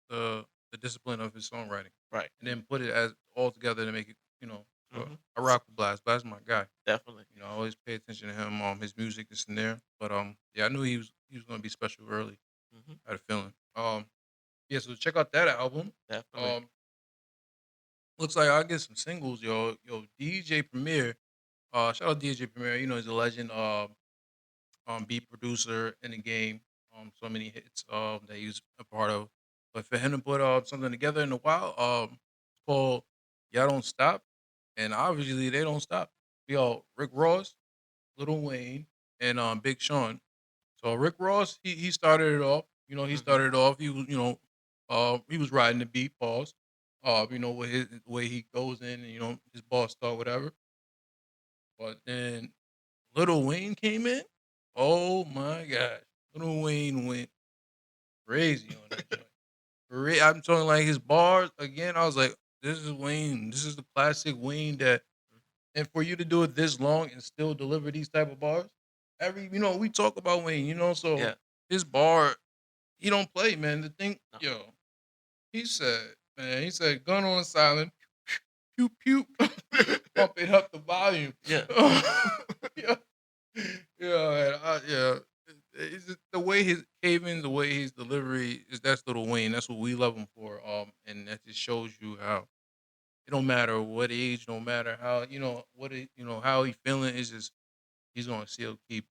Speaker 2: discipline of his songwriting,
Speaker 3: right.
Speaker 2: and then put it as all together to make it. So
Speaker 3: hmm
Speaker 2: I rock with Blast. Blast is my guy.
Speaker 3: Definitely.
Speaker 2: I always pay attention to him. His music is in there, but yeah, I knew he was gonna be special early.
Speaker 3: hmm
Speaker 2: I had a feeling. Yeah, so check out that album.
Speaker 3: Definitely.
Speaker 2: Um, Looks like I'll get some singles, yo. DJ Premier. Shout out DJ Premier. He's a legend. Beat producer in the game. so many hits that he was a part of. But for him to put something together in a while, it's called "Y'all Don't Stop," and obviously they don't stop. Yo, Rick Ross, Lil Wayne, and Big Sean. So Rick Ross, he started it off. You know, he
Speaker 3: Hmm.
Speaker 2: started it off. He was, he was riding the beat, pause. With his the way he goes in, and his boss start whatever. But then Little Wayne came in. Oh my gosh, Little Wayne went crazy on that joint. I'm talking like his bars again. I was like, this is Wayne. This is the classic Wayne that, and for you to do it this long and still deliver these type of bars. We talk about Wayne. So
Speaker 3: Yeah.
Speaker 2: his bar, he don't play, man. The thing,
Speaker 3: No.
Speaker 2: he said, man, he said, gun on silent, pew pew, pump it up the volume.
Speaker 3: Yeah.
Speaker 2: yeah, man, yeah. It's just the way his caving, the way his delivery is. That's Little Wayne. That's what we love him for. And that just shows you how it don't matter what age, no matter how how he feeling. Is just he's gonna still keep,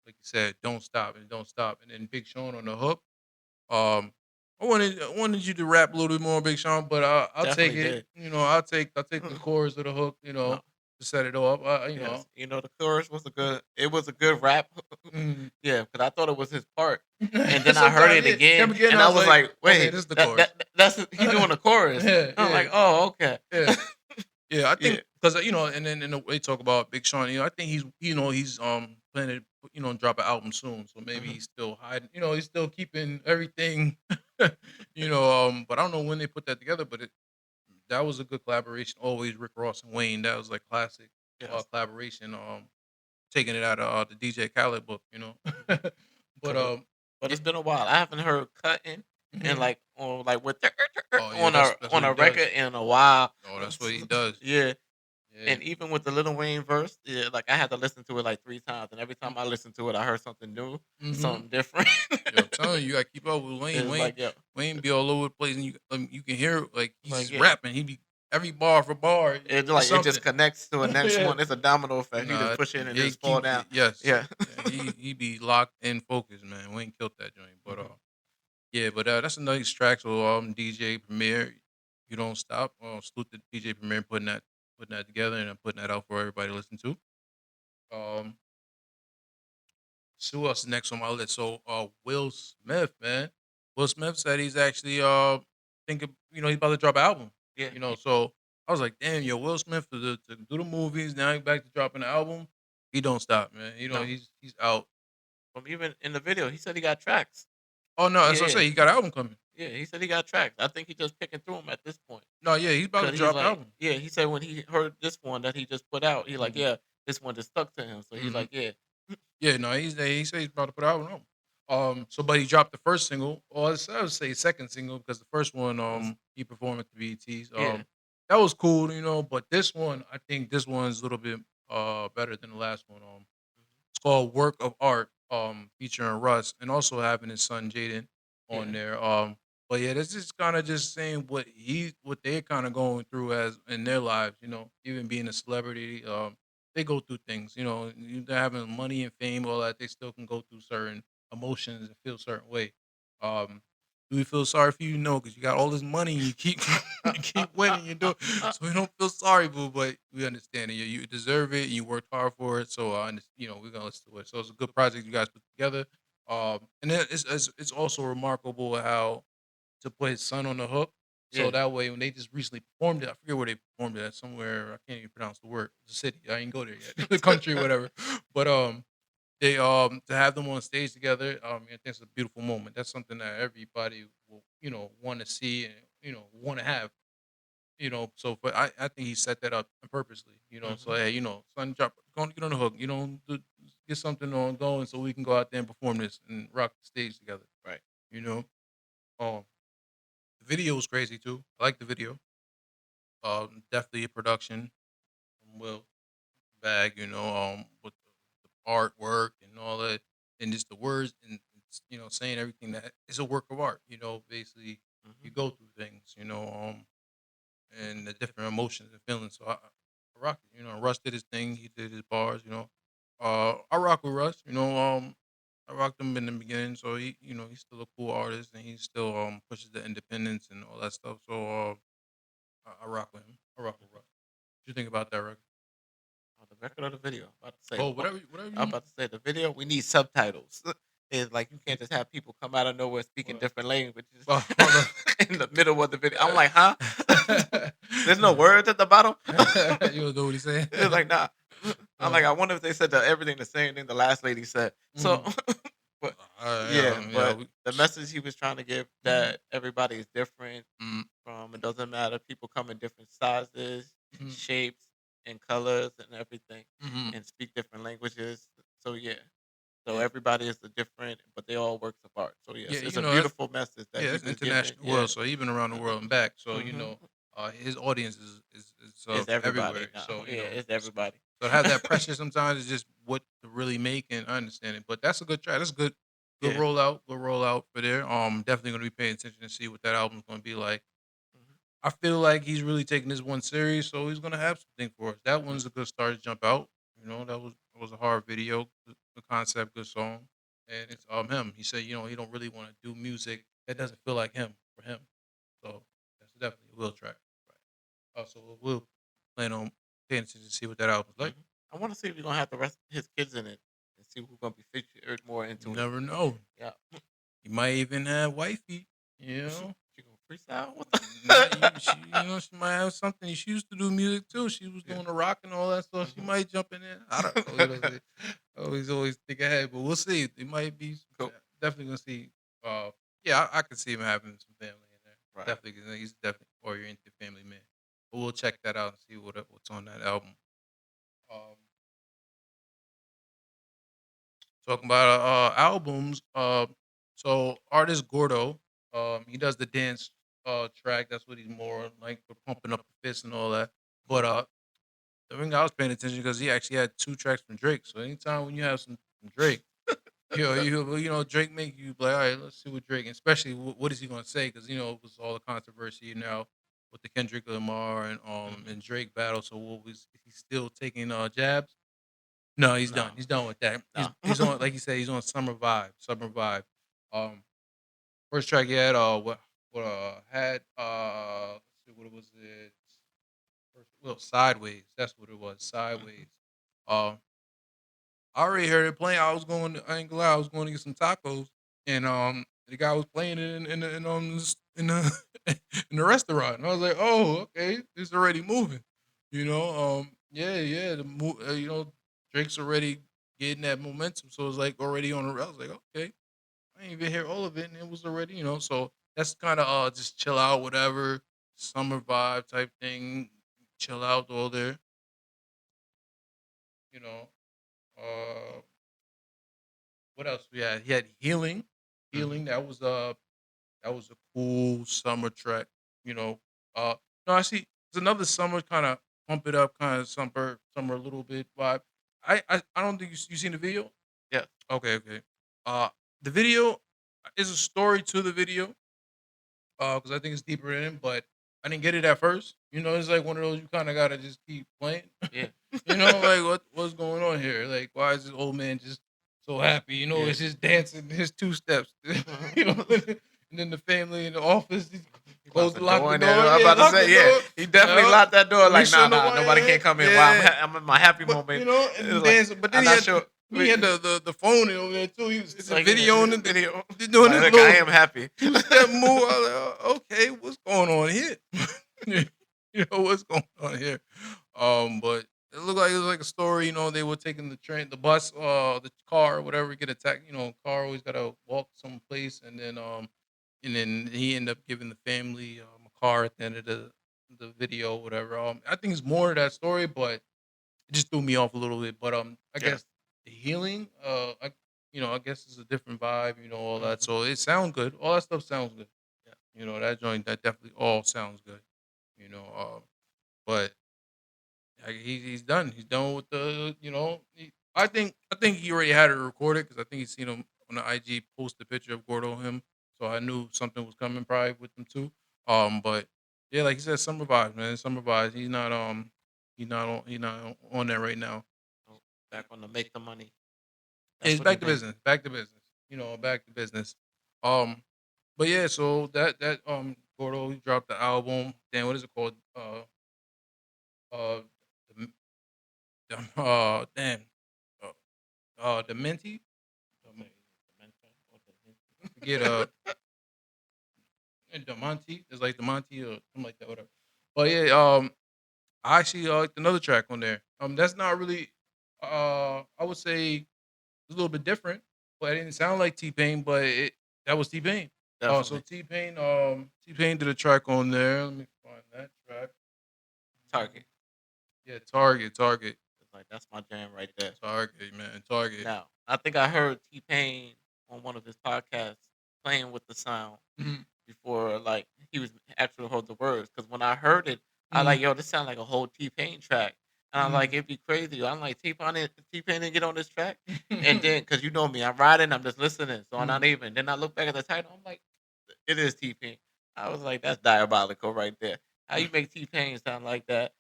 Speaker 2: like you said, don't stop and don't stop. And then Big Sean on the hook. Um, I wanted you to rap a little bit more, Big Sean, but I'll take
Speaker 3: Definitely
Speaker 2: it.
Speaker 3: did.
Speaker 2: I'll take the chorus of the hook.
Speaker 3: No.
Speaker 2: To set it off.
Speaker 3: Yes. The chorus was a good. It was a good rap.
Speaker 2: Mm.
Speaker 3: Yeah, because I thought it was his part, and then I heard
Speaker 2: Sometimes,
Speaker 3: it
Speaker 2: yeah,
Speaker 3: again,
Speaker 2: again,
Speaker 3: and I was like,
Speaker 2: okay,
Speaker 3: "Wait,
Speaker 2: this is the chorus.
Speaker 3: that's he doing the chorus."
Speaker 2: Yeah,
Speaker 3: I'm
Speaker 2: yeah,
Speaker 3: like, "Oh, okay."
Speaker 2: yeah. Yeah, I
Speaker 3: Yeah.
Speaker 2: think because and then in the way talk about Big Sean, I think he's planning to drop an album soon, so maybe
Speaker 3: Hmm.
Speaker 2: he's still hiding, he's still keeping everything, but I don't know when they put that together, but that was a good collaboration. Always Rick Ross and Wayne, that was like classic
Speaker 3: Yes.
Speaker 2: collaboration. Taking it out of the DJ Khaled book, but
Speaker 3: Cause but it's been a while. I haven't heard cutting and
Speaker 2: mhm.
Speaker 3: like on like with
Speaker 2: Oh yeah, that's
Speaker 3: on
Speaker 2: what he
Speaker 3: a
Speaker 2: does.
Speaker 3: record in a while.
Speaker 2: Oh, that's what he does.
Speaker 3: Yeah,
Speaker 2: Yeah.
Speaker 3: and even with the Lil Wayne verse, yeah, like I had to listen to it like 3 times, and every time I listened to it, I heard something new,
Speaker 2: Mm-hmm.
Speaker 3: something different.
Speaker 2: Yo, I'm telling you, you gotta keep up with Wayne.
Speaker 3: It's
Speaker 2: Wayne,
Speaker 3: like yeah,
Speaker 2: Wayne be all over the place, and you can hear like he's
Speaker 3: like
Speaker 2: just
Speaker 3: yeah.
Speaker 2: rapping. He be every bar for bar,
Speaker 3: It
Speaker 2: something.
Speaker 3: just connects to a next
Speaker 2: yeah,
Speaker 3: one. It's a domino effect. You
Speaker 2: nah,
Speaker 3: just push it and
Speaker 2: yeah, he
Speaker 3: just fall
Speaker 2: keep
Speaker 3: down.
Speaker 2: yes,
Speaker 3: Yeah.
Speaker 2: yeah, he be locked in focus, man. Wayne killed that joint, but
Speaker 3: Mhm.
Speaker 2: yeah, but that's a nice track. So DJ Premier, you don't stop. Salute to DJ Premier putting that together and putting that out for everybody to listen to. Um, so who else is next on my list? So Will Smith, man. Will Smith said he's actually thinking, he's about to drop an album.
Speaker 3: Yeah.
Speaker 2: So I was like, damn, yo, Will Smith to do the movies, now he's back to dropping an album. He don't stop, man.
Speaker 3: No.
Speaker 2: He's out.
Speaker 3: From even in the video, he said he got tracks.
Speaker 2: Oh no, that's what I
Speaker 3: Yeah.
Speaker 2: say. He got an album coming.
Speaker 3: Yeah, he said he got tracks. I think he just picking through them at this point.
Speaker 2: No, yeah, he's about to
Speaker 3: 'Cause he's
Speaker 2: drop an
Speaker 3: like,
Speaker 2: album.
Speaker 3: yeah, he said when he heard this one that he just put out, he like,
Speaker 2: Mhm.
Speaker 3: yeah, this one just stuck to him. So he's
Speaker 2: Mhm.
Speaker 3: like, yeah,
Speaker 2: Yeah, no, he said he's about to put out an album. But he dropped the first single, or I would say second single, because the first one,
Speaker 3: Was-
Speaker 2: he performed at the BETs.
Speaker 3: yeah,
Speaker 2: That was cool, but this one, I think this one's a little bit better than the last one. It's called Work of Art, featuring Russ, and also having his son Jaden on
Speaker 3: yeah,
Speaker 2: there. But yeah, this is kind of just saying what they're kind of going through as in their lives. Even being a celebrity, they go through things. They're having money and fame, all that. They still can go through certain emotions and feel a certain way. Um, do we feel sorry for you? No, because you got all this money and you keep you keep winning. You do so we don't feel sorry, boo. But we understand it. You deserve it. And you worked hard for it. So we're gonna listen to it. So it's a good project you guys put together. And then it's also remarkable how to put his son on the hook. So
Speaker 3: yeah.
Speaker 2: that way, when they just recently performed it, I forget where they performed it at. Somewhere I can't even pronounce the word. The city. I ain't go there yet. The country, whatever. But they to have them on stage together. I think it's a beautiful moment. That's something that everybody will want to see and want to have. So but I think he set that up purposely. So
Speaker 3: Hmm.
Speaker 2: hey, son, go on, get on the hook. Get something on going so we can go out there and perform this and rock the stage together.
Speaker 3: Right.
Speaker 2: You know. Um, the video was crazy too. I like the video. Definitely a production from Will Bag. With the artwork and all that, and just the words and saying everything that is a work of art. Basically you
Speaker 3: Hmm.
Speaker 2: go through things. And the different emotions and feelings. So I rock it. Russ did his thing. He did his bars. I rock with Russ. I rocked him in the beginning, so he's still a cool artist, and he still pushes the independence and all that stuff. So I rock with him. I rock with Russ. What you think about that record?
Speaker 3: On the record or the video? I'm about to say.
Speaker 2: Oh, whatever
Speaker 3: I'm
Speaker 2: you.
Speaker 3: about to say the video. We need subtitles. It's like you can't just have people come out of nowhere speaking
Speaker 2: Well,
Speaker 3: different languages
Speaker 2: well, hold
Speaker 3: in the middle of the video. I'm like, huh?
Speaker 2: on.
Speaker 3: There's no words at the bottom.
Speaker 2: You don't know what he's saying?
Speaker 3: It's like, nah. I'm
Speaker 2: Uh,
Speaker 3: like, I wonder if they said everything the same thing the last lady said. So,
Speaker 2: mhm.
Speaker 3: but
Speaker 2: Yeah,
Speaker 3: yeah, but
Speaker 2: we,
Speaker 3: the message he was trying to give that everybody is different
Speaker 2: mm,
Speaker 3: from it doesn't matter. People come in different sizes,
Speaker 2: mhm,
Speaker 3: shapes, and colors and everything,
Speaker 2: mhm.
Speaker 3: and speak different languages. So yeah, so
Speaker 2: Yeah,
Speaker 3: everybody is a different, but they all works apart. So
Speaker 2: yeah,
Speaker 3: yes, it's a
Speaker 2: that's
Speaker 3: beautiful message that he
Speaker 2: it's
Speaker 3: was giving.
Speaker 2: international
Speaker 3: Yeah,
Speaker 2: world, so even around the world and back. So
Speaker 3: hmm
Speaker 2: his audience is
Speaker 3: it's everybody
Speaker 2: everywhere.
Speaker 3: now.
Speaker 2: So
Speaker 3: Yeah, it's everybody.
Speaker 2: so to have that pressure sometimes is just what to really make, and I understand it. But that's a good track. That's good,
Speaker 3: Yeah.
Speaker 2: good rollout for there. Definitely gonna be paying attention to see what that album's gonna be like.
Speaker 3: hmm
Speaker 2: I feel like he's really taking this one serious, so he's gonna have something for us. That
Speaker 3: hmm
Speaker 2: one's a good start to jump out. That was a hard video, the concept, good song, and it's him. He said he don't really want to do music that doesn't feel like him for him. So that's definitely a Will track. Right. Also, we'll plan on paying attention to see what that album's like.
Speaker 3: I want to see if you're gonna have the rest of his kids in it and see who's gonna be featured more
Speaker 2: You
Speaker 3: into it.
Speaker 2: never know.
Speaker 3: Yeah.
Speaker 2: You might even have wifey. You know.
Speaker 3: She gonna freestyle? What
Speaker 2: She might have something. She used to do music too. She was
Speaker 3: Yeah.
Speaker 2: doing the rock and all that stuff. She
Speaker 3: Mhm.
Speaker 2: might jump in there. I don't know. Always think ahead, but we'll see. It might be
Speaker 3: Cool.
Speaker 2: definitely gonna see. Yeah, I can see him having some family in there.
Speaker 3: Right.
Speaker 2: Definitely, 'cause he's definitely oriented family man. But we'll check that out and see what's on that album. Um, Talking about albums. So artist Gordo, he does the dance track. That's what he's more like for pumping up the fist and all that. But the thing I was paying attention because he actually had 2 tracks from Drake. So anytime when you have some from Drake, Drake make you like, all right, let's see what Drake, and especially what is he gonna say? Because it was all the controversy now with the Kendrick Lamar
Speaker 3: Mhm.
Speaker 2: and Drake battle. So what was he still taking jabs? No, he's done.
Speaker 3: No,
Speaker 2: He's done with that. He's
Speaker 3: no.
Speaker 2: he's on, like you said, he's on Summer Vibe. Summer Vibe. Um, First track he had what had let's see what it was it first, well, Sideways. That's what it was.
Speaker 3: Mhm.
Speaker 2: Sideways. Um, I already heard it playing. I ain't gonna lie, I was going to get some tacos, and the guy was playing it in the restaurant, and I was like, oh, okay, it's already moving. Yeah, Drake's already getting that momentum, so it's like already on the. I was like, okay, I didn't even hear all of it, and it was already, so that's kind of just chill out, whatever, summer vibe type thing, chill out all there, you know. Uh, what else we had? He had healing,
Speaker 3: Mhm.
Speaker 2: healing. That was a cool summer track, you know. No, I see. There's another summer kind of pump it up, kind of summer a little bit vibe. I don't think you seen the video.
Speaker 3: Yeah.
Speaker 2: Okay, okay. Uh, the video is a story to the video. Because I think it's deeper in, but I didn't get it at first. It's like one of those you kind of gotta just keep playing.
Speaker 3: Yeah.
Speaker 2: Like what's going on here? Like, why is this old man just so happy?
Speaker 3: Yeah.
Speaker 2: It's just dancing his 2 steps.
Speaker 3: Mhm.
Speaker 2: And then the family in the office
Speaker 3: He
Speaker 2: close
Speaker 3: locked the
Speaker 2: lock
Speaker 3: door
Speaker 2: the
Speaker 3: in
Speaker 2: door.
Speaker 3: there. I'm
Speaker 2: Yeah,
Speaker 3: about to
Speaker 2: lock the
Speaker 3: say, yeah.
Speaker 2: door.
Speaker 3: He definitely
Speaker 2: Uh,
Speaker 3: locked that door.
Speaker 2: Make
Speaker 3: Like, nah,
Speaker 2: sure
Speaker 3: nah,
Speaker 2: nobody
Speaker 3: nobody
Speaker 2: in.
Speaker 3: can't come in while
Speaker 2: Yeah,
Speaker 3: I'm in my happy
Speaker 2: but
Speaker 3: moment.
Speaker 2: and
Speaker 3: It's
Speaker 2: the
Speaker 3: like,
Speaker 2: dance. But then
Speaker 3: I'm not sure.
Speaker 2: he had the phone in over there too. He was
Speaker 3: It's
Speaker 2: the
Speaker 3: like
Speaker 2: video and the
Speaker 3: video.
Speaker 2: doing
Speaker 3: Like,
Speaker 2: this
Speaker 3: look, I
Speaker 2: little
Speaker 3: am happy.
Speaker 2: 2 step move. I was like, okay, what's going on here? What's going on here? But it looked like it was like a story. They were taking the train, the bus, the car, whatever, get attacked. Car always gotta walk someplace, and then he ended up giving the family a car at the end of the video, whatever. I think it's more to that story, but it just threw me off a little bit. But I
Speaker 3: Yeah.
Speaker 2: guess the healing, I guess it's a different vibe, all that.
Speaker 3: Mhm.
Speaker 2: So it sounds good. All that stuff sounds good.
Speaker 3: Yeah.
Speaker 2: That joint, that definitely all sounds good. But he's done. He's done with the. I think he already had it recorded because I think he's seen him on the IG post a picture of Gordo him, so I knew something was coming probably with him too. But yeah, like he said, summer vibes, man. Summer vibes. He's not on that right now.
Speaker 3: So back on the make the money.
Speaker 2: Yeah,
Speaker 3: That's
Speaker 2: he's
Speaker 3: what he
Speaker 2: back to
Speaker 3: been.
Speaker 2: business. Back to business. back to business. Um, but yeah, so that Gordo, he dropped the album. Then what is it called? Uh, the, damn, uh, Dementi. I forget. Demonte. It's like Demonte or something like that. Whatever. But yeah, I actually liked another track on there. That's not really. I would say it's a little bit different, but it didn't sound like T Pain. But that was T Pain. So
Speaker 3: Definitely.
Speaker 2: T Pain did a track on there. Let me find that track.
Speaker 3: Target.
Speaker 2: Yeah, Target,
Speaker 3: It's like that's my jam right there.
Speaker 2: Target, man, Target.
Speaker 3: Now, I think I heard T Pain on one of his podcasts playing with the sound
Speaker 2: Mhm,
Speaker 3: before, like he was actually heard the words. Because when I heard it, I
Speaker 2: mhm,
Speaker 3: like, yo, this sound like a whole T Pain track, and I'm like,
Speaker 2: mhm.
Speaker 3: it'd be crazy. I'm like, T Pain didn't get on this track, and then because you know me, I'm riding, I'm just listening, so I'm not
Speaker 2: Mhm.
Speaker 3: even. Then I look back at the title, I'm like, it is T Pain. I was like, that's diabolical right there. How you make T Pain sound like that?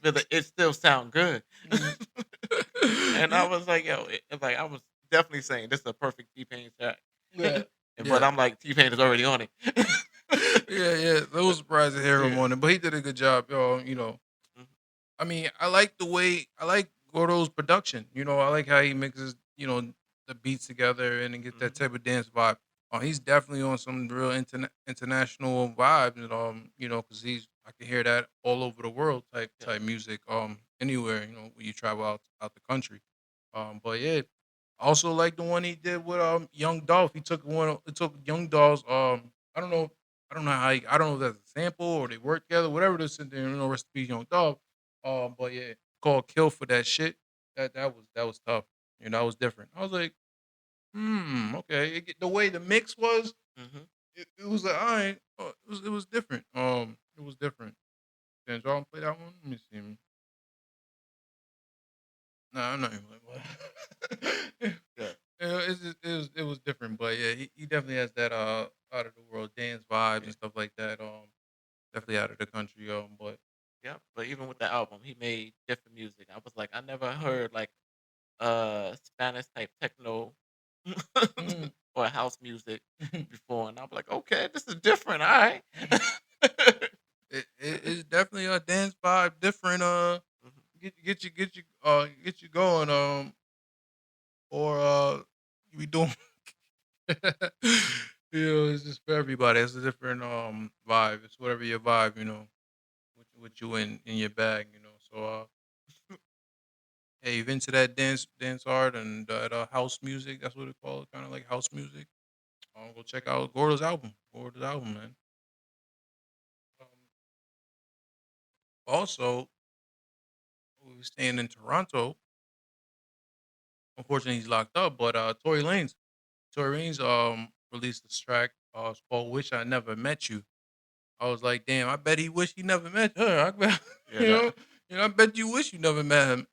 Speaker 3: But it still sound good.
Speaker 2: Mhm.
Speaker 3: And I
Speaker 2: Yeah,
Speaker 3: was like, yo, it's like I was definitely saying this is a perfect T Pain track.
Speaker 2: yeah,
Speaker 3: But
Speaker 2: yeah.
Speaker 3: I'm like, T Pain is already on it.
Speaker 2: Yeah, yeah. I was surprised to hear him
Speaker 3: Yeah.
Speaker 2: on it, but he did a good job, y'all.
Speaker 3: Mhm.
Speaker 2: I mean, I like Gordo's production. I like how he mixes, the beats together and then get that
Speaker 3: Mhm.
Speaker 2: type of dance vibe. He's definitely on some real international vibes, and because I can hear that all over the world
Speaker 3: Yeah.
Speaker 2: type music, anywhere, when you travel out the country. But yeah, I also like the one he did with Young Dolph. It took Young Dolph's I don't know I don't know if that's a sample or they work together, whatever this in there, rest in peace, Young Dolph. But yeah, called Kill for that shit. That was tough. That was different. I was like, okay. The way the mix was,
Speaker 3: Mhm.
Speaker 2: it was like, all right, it was different. It was different. Did y'all play that one? Let me see. No, I'm not even like
Speaker 3: Yeah.
Speaker 2: it was different, but yeah, he definitely has that out of the world dance vibes
Speaker 3: Yeah.
Speaker 2: and stuff like that. Definitely out of the country. But
Speaker 3: Yeah. But even with the album, he made different music. I was like, I never heard like Spanish type techno
Speaker 2: mm,
Speaker 3: or house music before, and I'm like, okay, this is different. All right.
Speaker 2: it's definitely a dance vibe, different.
Speaker 3: Mhm.
Speaker 2: Get you going. Or you be doing. It's just for everybody. It's a different vibe. It's whatever your vibe. What you in your bag. So hey, you into that dance art and that house music? That's what they call it, kind of like house music. Go check out Gordo's album. Gordo's album, man. Um, Also, we were staying in Toronto. Unfortunately, he's locked up. But Tory Lanez released this track. It's called "Wish I Never Met You." I was like, damn, I bet he wish he never met her. I bet,
Speaker 3: Yeah.
Speaker 2: you know,
Speaker 3: That.
Speaker 2: I bet you wish you never met him.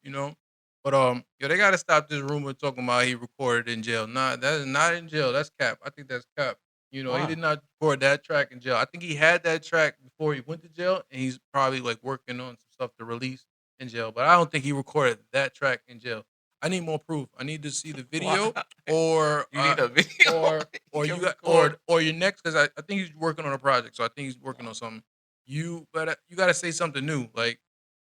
Speaker 2: But they gotta stop this rumor talking about he recorded in jail. Nah, that is not in jail. That's cap. I think that's cap. He
Speaker 3: Why?
Speaker 2: did not record that track in jail. I think he had that track before he went to jail, and he's probably like working on some stuff to release in jail. But I don't think he recorded that track in jail. I need more proof. I need to see the
Speaker 3: Why?
Speaker 2: video, or
Speaker 3: You need a video. You
Speaker 2: or
Speaker 3: can
Speaker 2: you got
Speaker 3: record.
Speaker 2: or your next, because I think he's working on a project. So I think he's working
Speaker 3: Why?
Speaker 2: on something. You gotta say something new. Like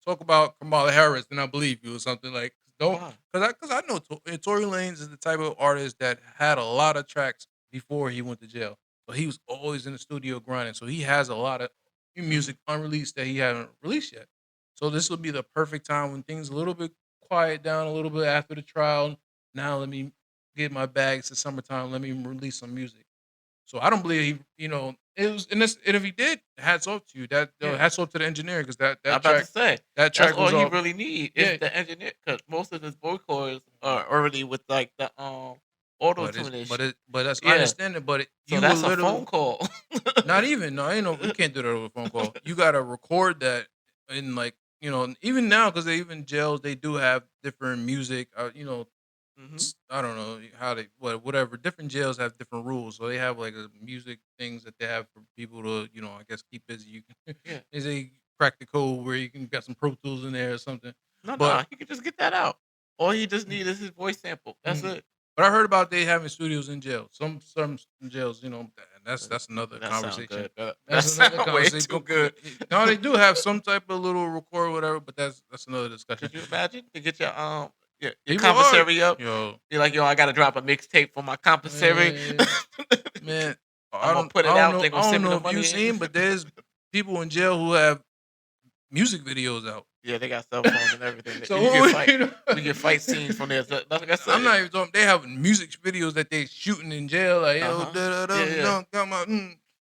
Speaker 2: talk about Kamala Harris, and I believe you, or something like don't
Speaker 3: Why?
Speaker 2: because I know Tory Lanez is the type of artist that had a lot of tracks before he went to jail. So he was always in the studio grinding. So he has a lot of new
Speaker 3: Mhm.
Speaker 2: music unreleased that he haven't released yet. So this will be the perfect time when things a little bit quiet down a little bit after the trial. Now let me get my bags to summertime. Let me release some music. So I don't believe it was. And if he did, hats off to you.
Speaker 3: Yeah.
Speaker 2: Hats off to the engineer, because that
Speaker 3: I'm
Speaker 2: that
Speaker 3: about to
Speaker 2: track
Speaker 3: say
Speaker 2: that
Speaker 3: that's
Speaker 2: track
Speaker 3: all
Speaker 2: was
Speaker 3: he
Speaker 2: all.
Speaker 3: really need is
Speaker 2: Yeah,
Speaker 3: the engineer, because most of his vocals are already with like the auto
Speaker 2: but it's
Speaker 3: tune and
Speaker 2: but
Speaker 3: shit.
Speaker 2: it but that's I
Speaker 3: Yeah.
Speaker 2: understand it. But
Speaker 3: So
Speaker 2: you will
Speaker 3: that's a
Speaker 2: literally
Speaker 3: phone call.
Speaker 2: not even no, ain't no you can't do that over a phone call. You gotta record that in, like, even now, because they even jails, they do have different music.
Speaker 3: Mhm.
Speaker 2: I don't know how they whatever. Different jails have different rules, so they have like a music things that they have for people to I guess keep busy. You can
Speaker 3: Yeah.
Speaker 2: is they crack the code where you can get some Pro Tools in there or something.
Speaker 3: No,
Speaker 2: But
Speaker 3: no, he could just get that out. All he just need is his voice sample. That's
Speaker 2: mm,
Speaker 3: it.
Speaker 2: But I heard about they having studios in jail. Some jails, and
Speaker 3: Uh,
Speaker 2: that's another
Speaker 3: That sounds
Speaker 2: conversation.
Speaker 3: good. That
Speaker 2: That's another
Speaker 3: sound way
Speaker 2: conversation.
Speaker 3: too good.
Speaker 2: No, they do have some type of little record or whatever, but that's another discussion.
Speaker 3: Could you imagine to get your
Speaker 2: People are,
Speaker 3: commissary up?
Speaker 2: yo,
Speaker 3: You're like, yo, I gotta drop a mixtape for my commissary.
Speaker 2: man, man.
Speaker 3: I'm gonna put it
Speaker 2: I don't
Speaker 3: out.
Speaker 2: know,
Speaker 3: They
Speaker 2: I
Speaker 3: gonna
Speaker 2: don't
Speaker 3: send me
Speaker 2: know
Speaker 3: the
Speaker 2: if you've
Speaker 3: money.
Speaker 2: seen, but there's people in jail who have music videos out.
Speaker 3: Yeah, they got cell phones and everything.
Speaker 2: So
Speaker 3: You get fight.
Speaker 2: you know,
Speaker 3: You get fight scenes from there. So, like I
Speaker 2: I'm
Speaker 3: said,
Speaker 2: not even talking. They have music videos that they shooting in jail. Like yo,
Speaker 3: Uh-huh.
Speaker 2: da da da,
Speaker 3: Yeah, yeah.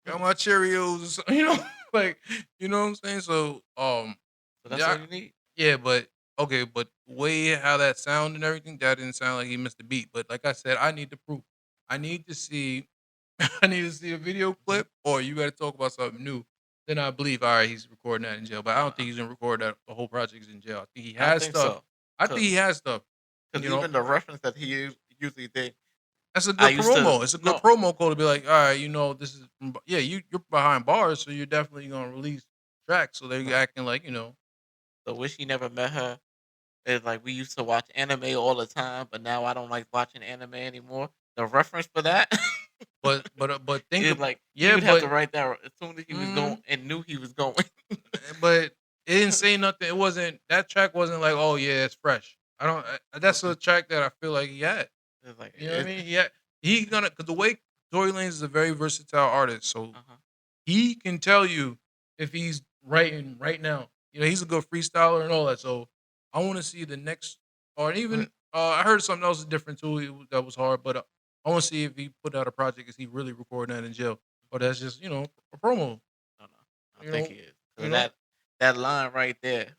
Speaker 2: got my Cheerios, or something, like you know what I'm saying. So
Speaker 3: So that's
Speaker 2: yeah,
Speaker 3: all you need.
Speaker 2: yeah, but okay, but way how that sound and everything, that didn't sound like he missed the beat. But like I said, I need the proof. I need to see. I need to see a video clip, or you got to talk about something new. Then I believe, all right, he's recording that in jail. But I don't think he's gonna record that the whole project is in jail. I think he
Speaker 3: I
Speaker 2: has
Speaker 3: think
Speaker 2: stuff.
Speaker 3: so.
Speaker 2: I think he has stuff.
Speaker 3: Because
Speaker 2: You know,
Speaker 3: even the reference that he usually did,
Speaker 2: that's a
Speaker 3: I
Speaker 2: good
Speaker 3: used to
Speaker 2: promo. It's a good
Speaker 3: no.
Speaker 2: promo code to be like, all right, this is yeah, you're behind bars, so you're definitely gonna release tracks. So they're
Speaker 3: Right.
Speaker 2: acting like
Speaker 3: So wish he never met her. It's like we used to watch anime all the time, but now I don't like watching anime anymore. The reference for that,
Speaker 2: but think
Speaker 3: is
Speaker 2: of
Speaker 3: like he
Speaker 2: yeah,
Speaker 3: would have to
Speaker 2: but
Speaker 3: write that as soon as he was
Speaker 2: mm,
Speaker 3: going and knew he was going.
Speaker 2: but it didn't say nothing. It wasn't that track wasn't like, oh yeah, it's fresh. I don't. That's a track that I feel like he had.
Speaker 3: It's like
Speaker 2: You know what I mean? Yeah, he gonna because the way Tory Lanez is a very versatile artist, so
Speaker 3: uh-huh.
Speaker 2: he can tell you if he's writing right now. He's a good freestyler and all that. So I want to see the next, or even
Speaker 3: Right.
Speaker 2: I heard something else different too. That was hard, but I want to see if he put out a project. Is he really recording that in jail, or that's just a promo?
Speaker 3: No, no, I
Speaker 2: You
Speaker 3: think
Speaker 2: know,
Speaker 3: he is.
Speaker 2: you
Speaker 3: 'Cause
Speaker 2: know.
Speaker 3: that line right there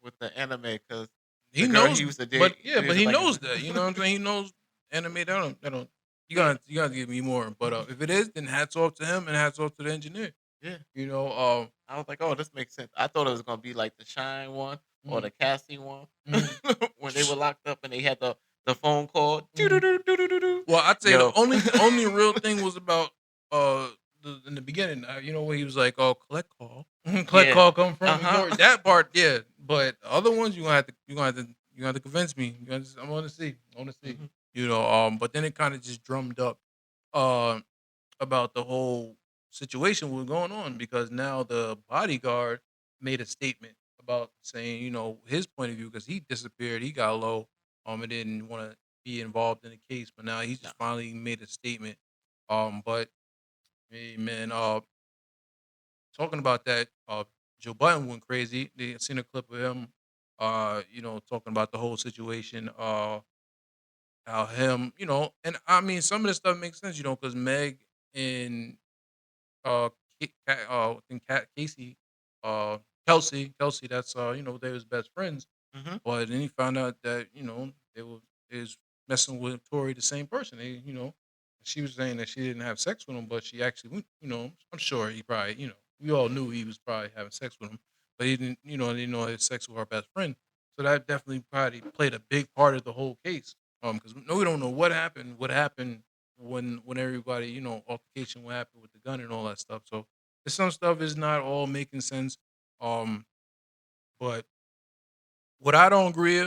Speaker 3: with the anime, because
Speaker 2: He
Speaker 3: the girl
Speaker 2: knows,
Speaker 3: he used to
Speaker 2: but
Speaker 3: date,
Speaker 2: yeah,
Speaker 3: he
Speaker 2: but
Speaker 3: was
Speaker 2: he
Speaker 3: like,
Speaker 2: knows that. You know what I'm saying? He knows anime. That don't. You gotta give me more. But if it is, then hats off to him and hats off to the engineer.
Speaker 3: yeah.
Speaker 2: You know,
Speaker 3: I was like, oh, this makes sense. I thought it was gonna be like the Shine one or
Speaker 2: mhm,
Speaker 3: the Cassie one
Speaker 2: mhm,
Speaker 3: when they were locked up and they had the phone call.
Speaker 2: mhm.
Speaker 3: Doo-doo-doo-doo-doo-doo.
Speaker 2: Well, I'd say the
Speaker 3: Yo,
Speaker 2: only real thing was about in the beginning. Where he was like, "Oh, collect call, collect
Speaker 3: yeah,
Speaker 2: call, come from New
Speaker 3: uh-huh.
Speaker 2: York." That part, yeah. But the other ones, you gonna have to convince me. I want to see. I want to see.
Speaker 3: Mhm.
Speaker 2: But then it kind of just drummed up. Uh, about the whole situation was going on because now the bodyguard made a statement about saying, his point of view because he disappeared, he got low, and didn't want to be involved in the case, but now he's
Speaker 3: No,
Speaker 2: just finally made a statement. But hey, man, talking about that, Joe Biden went crazy. They seen a clip of him, talking about the whole situation, how him, and I mean some of this stuff makes sense, because Meg and uh, I think Casey, uh, Kelsey. That's they was best friends.
Speaker 3: hmm
Speaker 2: But then he found out that they was messing with Tori, the same person. She was saying that she didn't have sex with him, but she actually, I'm sure he probably, we all knew he was probably having sex with him, but he didn't, didn't know he had sex with our best friend. So that definitely probably played a big part of the whole case. Because no, we don't know what happened. What happened when everybody, altercation, what happened with the gun and all that stuff. So some stuff is not all making sense. Um, but what I don't agree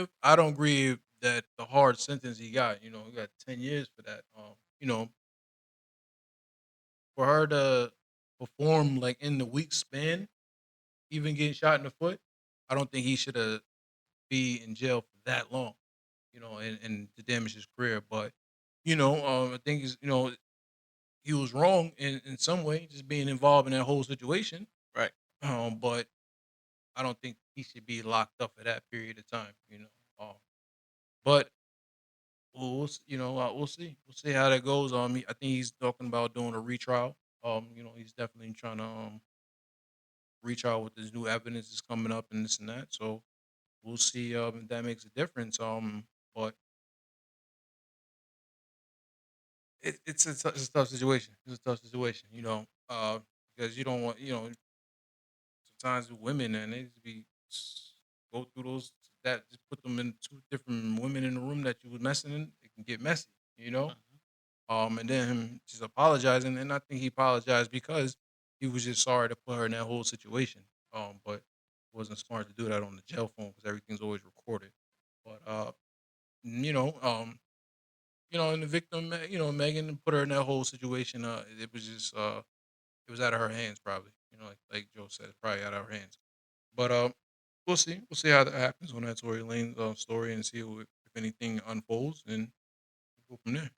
Speaker 2: with that the hard sentence he got. He got 10 years for that. For her to perform like in the week span, even getting shot in the foot, I don't think he should have be in jail for that long. And to damage his career. But I think he was wrong in some way, just being involved in that whole situation.
Speaker 3: right.
Speaker 2: But I don't think he should be locked up for that period of time. But we'll see. We'll see how that goes. I think he's talking about doing a retrial. He's definitely trying to retrial with this new evidence is coming up and this and that. So we'll see if that makes a difference. But it's a tough situation. It's a tough situation. Because you don't want sometimes with women and they just go through those that just put them in two different women in the room that you was messing in. It can get messy. You know.
Speaker 3: Mhm.
Speaker 2: And then him just apologizing, and I think he apologized because he was just sorry to put her in that whole situation. But it wasn't smart to do that on the jail phone because everything's always recorded. But you know, and the victim, Megan put her in that whole situation. It was just it was out of her hands, probably. Like Joe said, it's probably out of her hands. But we'll see. We'll see how that happens on that Tory Lane story and see if anything unfolds, and we'll go from there.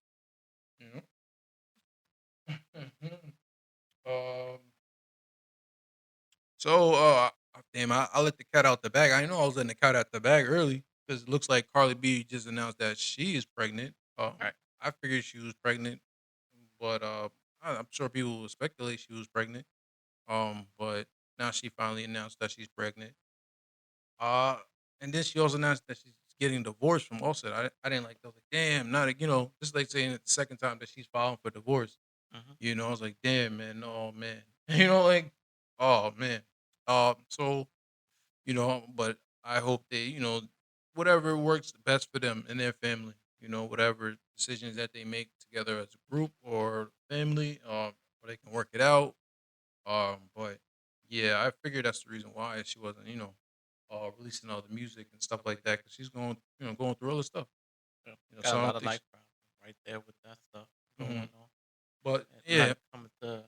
Speaker 2: um. So, damn, I let the cat out the bag. I know I was letting the cat out the bag early because it looks like Carly B just announced that she is pregnant.
Speaker 3: Right.
Speaker 2: I figured she was pregnant, but I'm sure people will speculate she was pregnant. But now she finally announced that she's pregnant. Uh, and then she also announced that she's getting divorced from Offset. I didn't like that. I was like, damn, just like saying it the second time that she's filing for divorce.
Speaker 3: Mhm.
Speaker 2: I was like, damn, man, oh man, like, oh man. So but I hope they, whatever works best for them and their family. Whatever decisions that they make together as a group or family, or they can work it out. But yeah, I figured that's the reason why she wasn't, releasing all the music and stuff like that because she's going through other stuff.
Speaker 3: Yeah.
Speaker 2: So
Speaker 3: Got a
Speaker 2: I
Speaker 3: lot
Speaker 2: don't
Speaker 3: of
Speaker 2: think.
Speaker 3: life problems right there with that stuff going
Speaker 2: Mhm.
Speaker 3: on.
Speaker 2: But
Speaker 3: And
Speaker 2: yeah,
Speaker 3: like coming to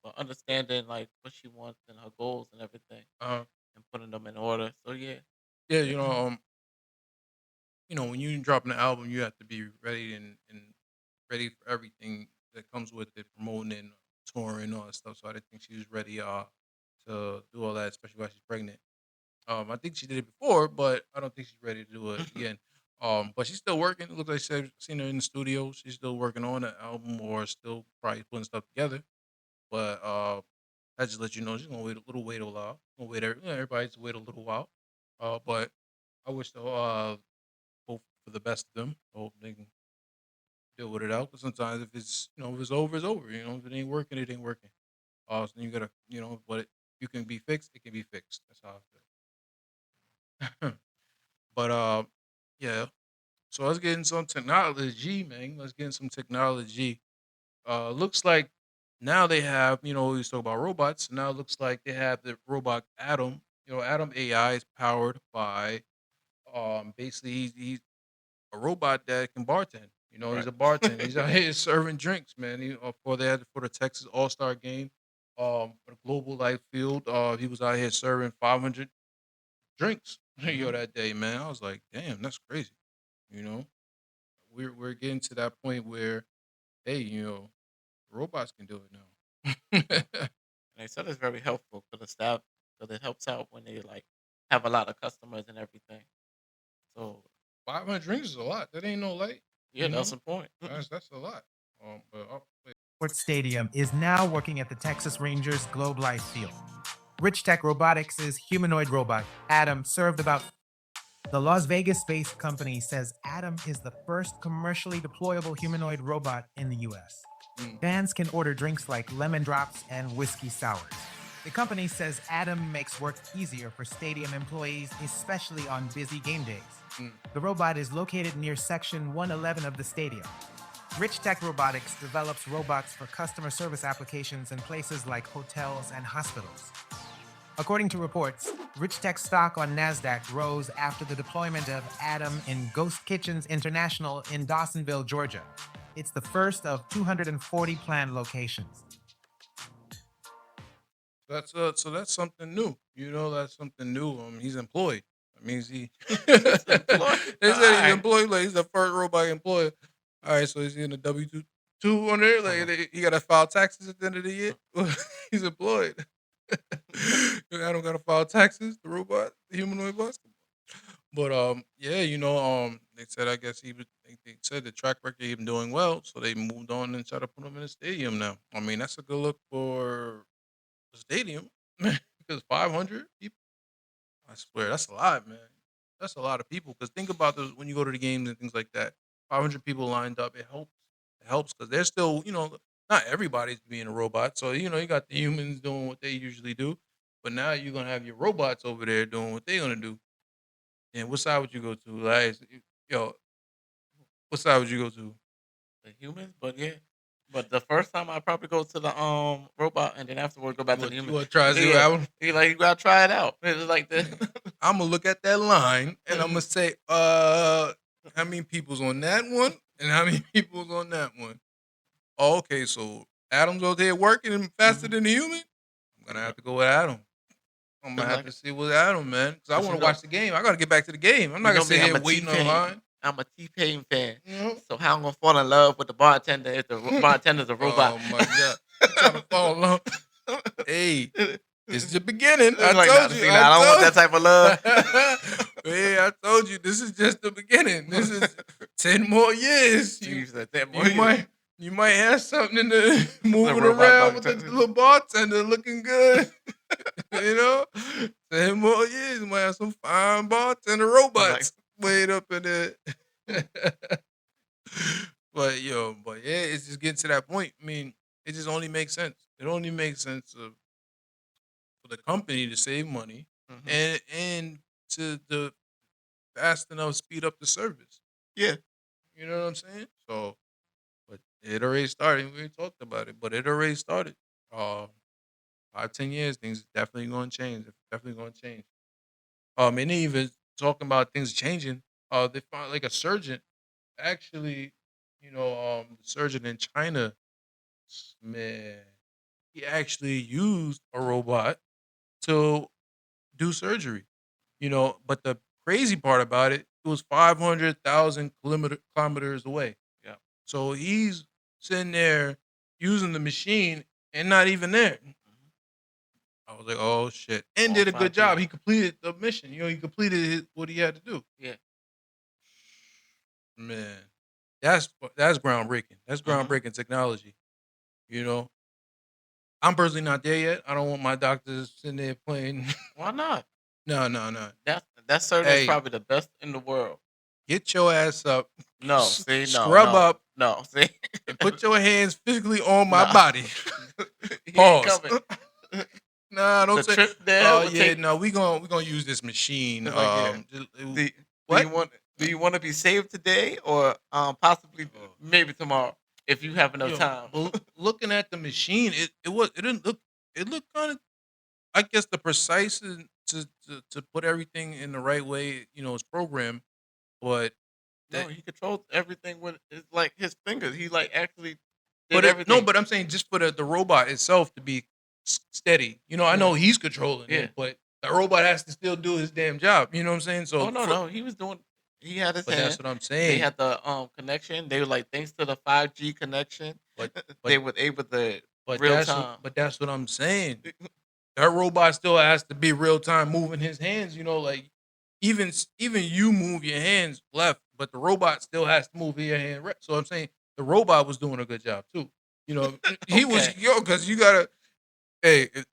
Speaker 3: but understanding like what she wants and her goals and everything
Speaker 2: uh,
Speaker 3: and putting them in order. So yeah.
Speaker 2: yeah,
Speaker 3: Yeah.
Speaker 2: when you drop an album, you have to be ready and ready for everything that comes with it, promoting and touring and all that stuff. So I didn't think she was ready to do all that, especially while she's pregnant. I think she did it before, but I don't think she's ready to do it again. But she's still working. It looks like she's seen her in the studio. She's still working on an album or still probably putting stuff together. But I just let you know she's gonna wait a while. Gonna wait. Everybody's wait a little while. But I wish to hope for the best of them. Hope they can deal with it out. But sometimes if it's over, it's over. If it ain't working, it ain't working. So then you gotta, but you can be fixed. It can be fixed. That's how I feel. But yeah. So let's get in some technology, man. Let's get in some technology. Looks like now they have, we was talking about robots. Now it looks like they have the robot Adam. Adam AI is powered by basically he's a robot that can bartend. He's
Speaker 3: Right.
Speaker 2: a bartender. He's out here serving drinks, man. For the Texas All Star game, for the Global Life Field, he was out here serving 500 drinks.
Speaker 3: Mhm.
Speaker 2: That day, man. I was like, damn, that's crazy. You know, we're getting to that point where, hey, robots can do it now.
Speaker 3: And they said it's very helpful for the staff because it helps out when they like have a lot of customers and everything. So
Speaker 2: 500 drinks is a lot. That ain't no light.
Speaker 3: yeah,
Speaker 2: You
Speaker 3: that's
Speaker 2: know,
Speaker 3: the point.
Speaker 2: that's a lot. But wait.
Speaker 7: Sports Stadium is now working at the Texas Rangers Globe Life Field. Rich Tech Robotics' humanoid robot, Adam, served about. The Las Vegas-based company says Adam is the first commercially deployable humanoid robot in the US.
Speaker 2: Mm.
Speaker 7: Fans can order drinks like lemon drops and whiskey sours. The company says Adam makes work easier for stadium employees, especially on busy game days.
Speaker 2: Mm.
Speaker 7: The robot is located near Section 111 of the stadium. Rich Tech Robotics develops robots for customer service applications in places like hotels and hospitals. According to reports, Rich Tech stock on NASDAQ rose after the deployment of Adam in Ghost Kitchens International in Dawsonville, Georgia. It's the first of 240 planned locations.
Speaker 2: So that's something new. That's something new. He's employed. That means he.
Speaker 3: Employed?
Speaker 2: They said he's
Speaker 3: Alright.
Speaker 2: employed. Like he's the first robot employer. All right, so he's in the W-2 on there. He got to file taxes at the end of the year. He's employed. I don't got to file taxes. The robot, the humanoid boss. But yeah, they said I guess they said the track record he been doing well, so they moved on and tried to put him in the stadium now. I mean, that's a good look for the stadium because 500 people. I swear that's a lot, man. That's a lot of people. Because think about those when you go to the games and things like that. 500 people lined up. It helps. It helps because they're still, not everybody's being a robot. So you got the humans doing what they usually do, but now you're gonna have your robots over there doing what they're gonna do. And what side would you go to? Like, yo, what side would you go to?
Speaker 3: The humans, but yeah. But the first time I probably go to the robot and then afterward go back to the
Speaker 2: You
Speaker 3: human.
Speaker 2: want to try to see what
Speaker 3: Yeah.
Speaker 2: happens?
Speaker 3: You gotta try it out. It's like this.
Speaker 2: I'm gonna look at that line and I'm gonna say, How many people's on that one? And how many people's on that one? Oh, okay, so Adam's out there working faster
Speaker 3: Mhm.
Speaker 2: than the human? I'm gonna have to go with Adam. I'm gonna
Speaker 3: Cause
Speaker 2: have
Speaker 3: like,
Speaker 2: to see with Adam, man. Because I
Speaker 3: cause
Speaker 2: want to watch the game. I gotta get back to the game. I'm not
Speaker 3: you
Speaker 2: gonna
Speaker 3: know me,
Speaker 2: sit
Speaker 3: I'm
Speaker 2: here
Speaker 3: a T
Speaker 2: waiting
Speaker 3: Pain.
Speaker 2: online.
Speaker 3: I'm a T Pain fan.
Speaker 2: You know?
Speaker 3: So how I'm gonna fall in love with the bartender if the bartender's a robot?
Speaker 2: Oh my god. You trying to fall in love? Hey, it's the beginning. I
Speaker 3: Like,
Speaker 2: told
Speaker 3: nah,
Speaker 2: you.
Speaker 3: see, nah, I don't want that type of love.
Speaker 2: Yeah, I told you this is just the beginning. This is 10 more years. You,
Speaker 3: Jeez, that
Speaker 2: you
Speaker 3: boy.
Speaker 2: might have something in the moving
Speaker 3: robot
Speaker 2: around with the
Speaker 3: bartender.
Speaker 2: little bartender looking good. You know? 10 more years, you might have some fine bartender robots wait up in there. But yeah, it's just getting to that point. I mean, it just only makes sense. It only makes sense for the company to save money
Speaker 3: Mhm.
Speaker 2: and to the fast enough speed up the service.
Speaker 3: Yeah.
Speaker 2: You know what I'm saying? So, but it already started. We talked about it, but it already started. 5, 10 years, things definitely going to change. It's definitely going to change. And they even talking about things changing. They found like a surgeon actually, the surgeon in China, man, he actually used a robot to do surgery. But the crazy part about it, it was 500,000 kilometers away.
Speaker 3: Yeah.
Speaker 2: So he's sitting there using the machine and not even there. I was like, oh shit. And
Speaker 3: On
Speaker 2: did a good
Speaker 3: 5G.
Speaker 2: job. He completed the mission. He completed what he had to do.
Speaker 3: Yeah.
Speaker 2: Man, that's groundbreaking. That's
Speaker 3: Mhm.
Speaker 2: groundbreaking technology. You know, I'm personally not there yet. I don't want my doctors sitting there playing.
Speaker 3: Why not?
Speaker 2: No.
Speaker 3: That surgeon is
Speaker 2: Hey,
Speaker 3: probably the best in the world.
Speaker 2: get your ass up,
Speaker 3: No, see, no,
Speaker 2: scrub
Speaker 3: no,
Speaker 2: up,
Speaker 3: no, see.
Speaker 2: and put your hands physically on my
Speaker 3: Nah.
Speaker 2: body.
Speaker 3: He ain't
Speaker 2: Pause.
Speaker 3: coming.
Speaker 2: Nah, don't
Speaker 3: The
Speaker 2: say.
Speaker 3: trip there
Speaker 2: Oh
Speaker 3: would
Speaker 2: yeah,
Speaker 3: take.
Speaker 2: no, we gonna use this machine.
Speaker 3: It's like, yeah. Do
Speaker 2: What?
Speaker 3: you want to be saved today or possibly
Speaker 2: Oh.
Speaker 3: maybe tomorrow if you have enough
Speaker 2: Yo,
Speaker 3: time?
Speaker 2: well, looking at the machine, it didn't look. It looked kind of. I guess the precise to put everything in the right way, is programmed. But
Speaker 3: No,
Speaker 2: that,
Speaker 3: he controls everything with like his fingers. He like actually
Speaker 2: but
Speaker 3: did
Speaker 2: no,
Speaker 3: everything.
Speaker 2: but I'm saying just for the robot itself to be steady. I know he's controlling
Speaker 3: Yeah.
Speaker 2: it, but the robot has to still do his damn job. You know what I'm saying? So,
Speaker 3: Oh no, he was doing. He had his
Speaker 2: but
Speaker 3: hand.
Speaker 2: that's what I'm
Speaker 3: They
Speaker 2: saying.
Speaker 3: had the connection. They were like thanks to the 5G connection,
Speaker 2: But
Speaker 3: they
Speaker 2: but
Speaker 3: were able to
Speaker 2: but
Speaker 3: real
Speaker 2: that's
Speaker 3: time.
Speaker 2: that's what I'm saying. That robot still has to be real time moving his hands. Like even you move your hands left, but the robot still has to move your hand right. So I'm saying the robot was doing a good job too. He was
Speaker 3: Okay.
Speaker 2: because you gotta. Hey, is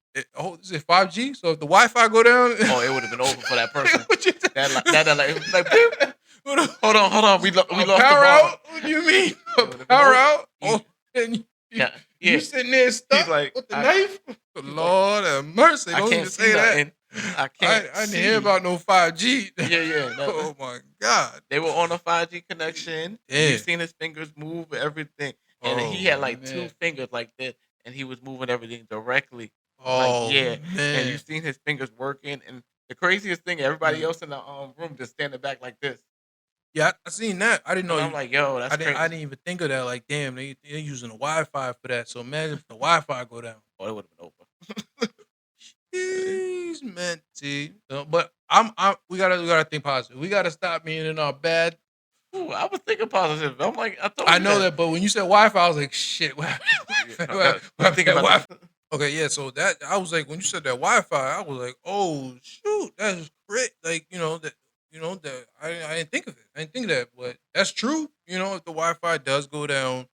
Speaker 2: it 5G? So if the Wi-Fi go down,
Speaker 3: Oh, it would have been over for that person.
Speaker 2: what you
Speaker 3: Like beep. Hold on. We lost the
Speaker 2: power
Speaker 3: ball.
Speaker 2: out? What do you mean?
Speaker 3: It would've been
Speaker 2: Power
Speaker 3: over.
Speaker 2: out?
Speaker 3: You-
Speaker 2: Oh, and you
Speaker 3: Yeah, yeah.
Speaker 2: you sitting there stuck
Speaker 3: like,
Speaker 2: with the
Speaker 3: I-
Speaker 2: knife? Lord have mercy!
Speaker 3: I
Speaker 2: Don't
Speaker 3: can't
Speaker 2: even
Speaker 3: see
Speaker 2: say that.
Speaker 3: nothing. I can't.
Speaker 2: I didn't
Speaker 3: see.
Speaker 2: hear about no 5G.
Speaker 3: Yeah. No.
Speaker 2: Oh my god.
Speaker 3: They were on a 5G connection.
Speaker 2: Yeah.
Speaker 3: You've seen his fingers move, everything, and he had like two
Speaker 2: man.
Speaker 3: fingers like this, and he was moving everything directly.
Speaker 2: Oh
Speaker 3: Yeah,
Speaker 2: man.
Speaker 3: and you've seen his fingers working. And the craziest thing, everybody
Speaker 2: Mhm.
Speaker 3: else in the room just standing back like this.
Speaker 2: Yeah, I seen that. I didn't know.
Speaker 3: And I'm like, yo, that's
Speaker 2: I didn't.
Speaker 3: crazy.
Speaker 2: I didn't even think of that. Like, damn, they're using the Wi-Fi for that. So imagine if the Wi-Fi go down.
Speaker 3: Oh, it would have been over.
Speaker 2: He's meant to. But we gotta think positive. We gotta stop being in our bad.
Speaker 3: Ooh, I was thinking positive. I'm like, I told
Speaker 2: I
Speaker 3: you
Speaker 2: know that, but when you said Wi-Fi, I was like, shit. What happened?
Speaker 3: I'm thinking about
Speaker 2: Wi-Fi?
Speaker 3: that.
Speaker 2: Okay, yeah. So that I was like, when you said that Wi-Fi, I was like, oh shoot, that's great. Like that I didn't think of it. I didn't think of that, but that's true. If the Wi-Fi does go down,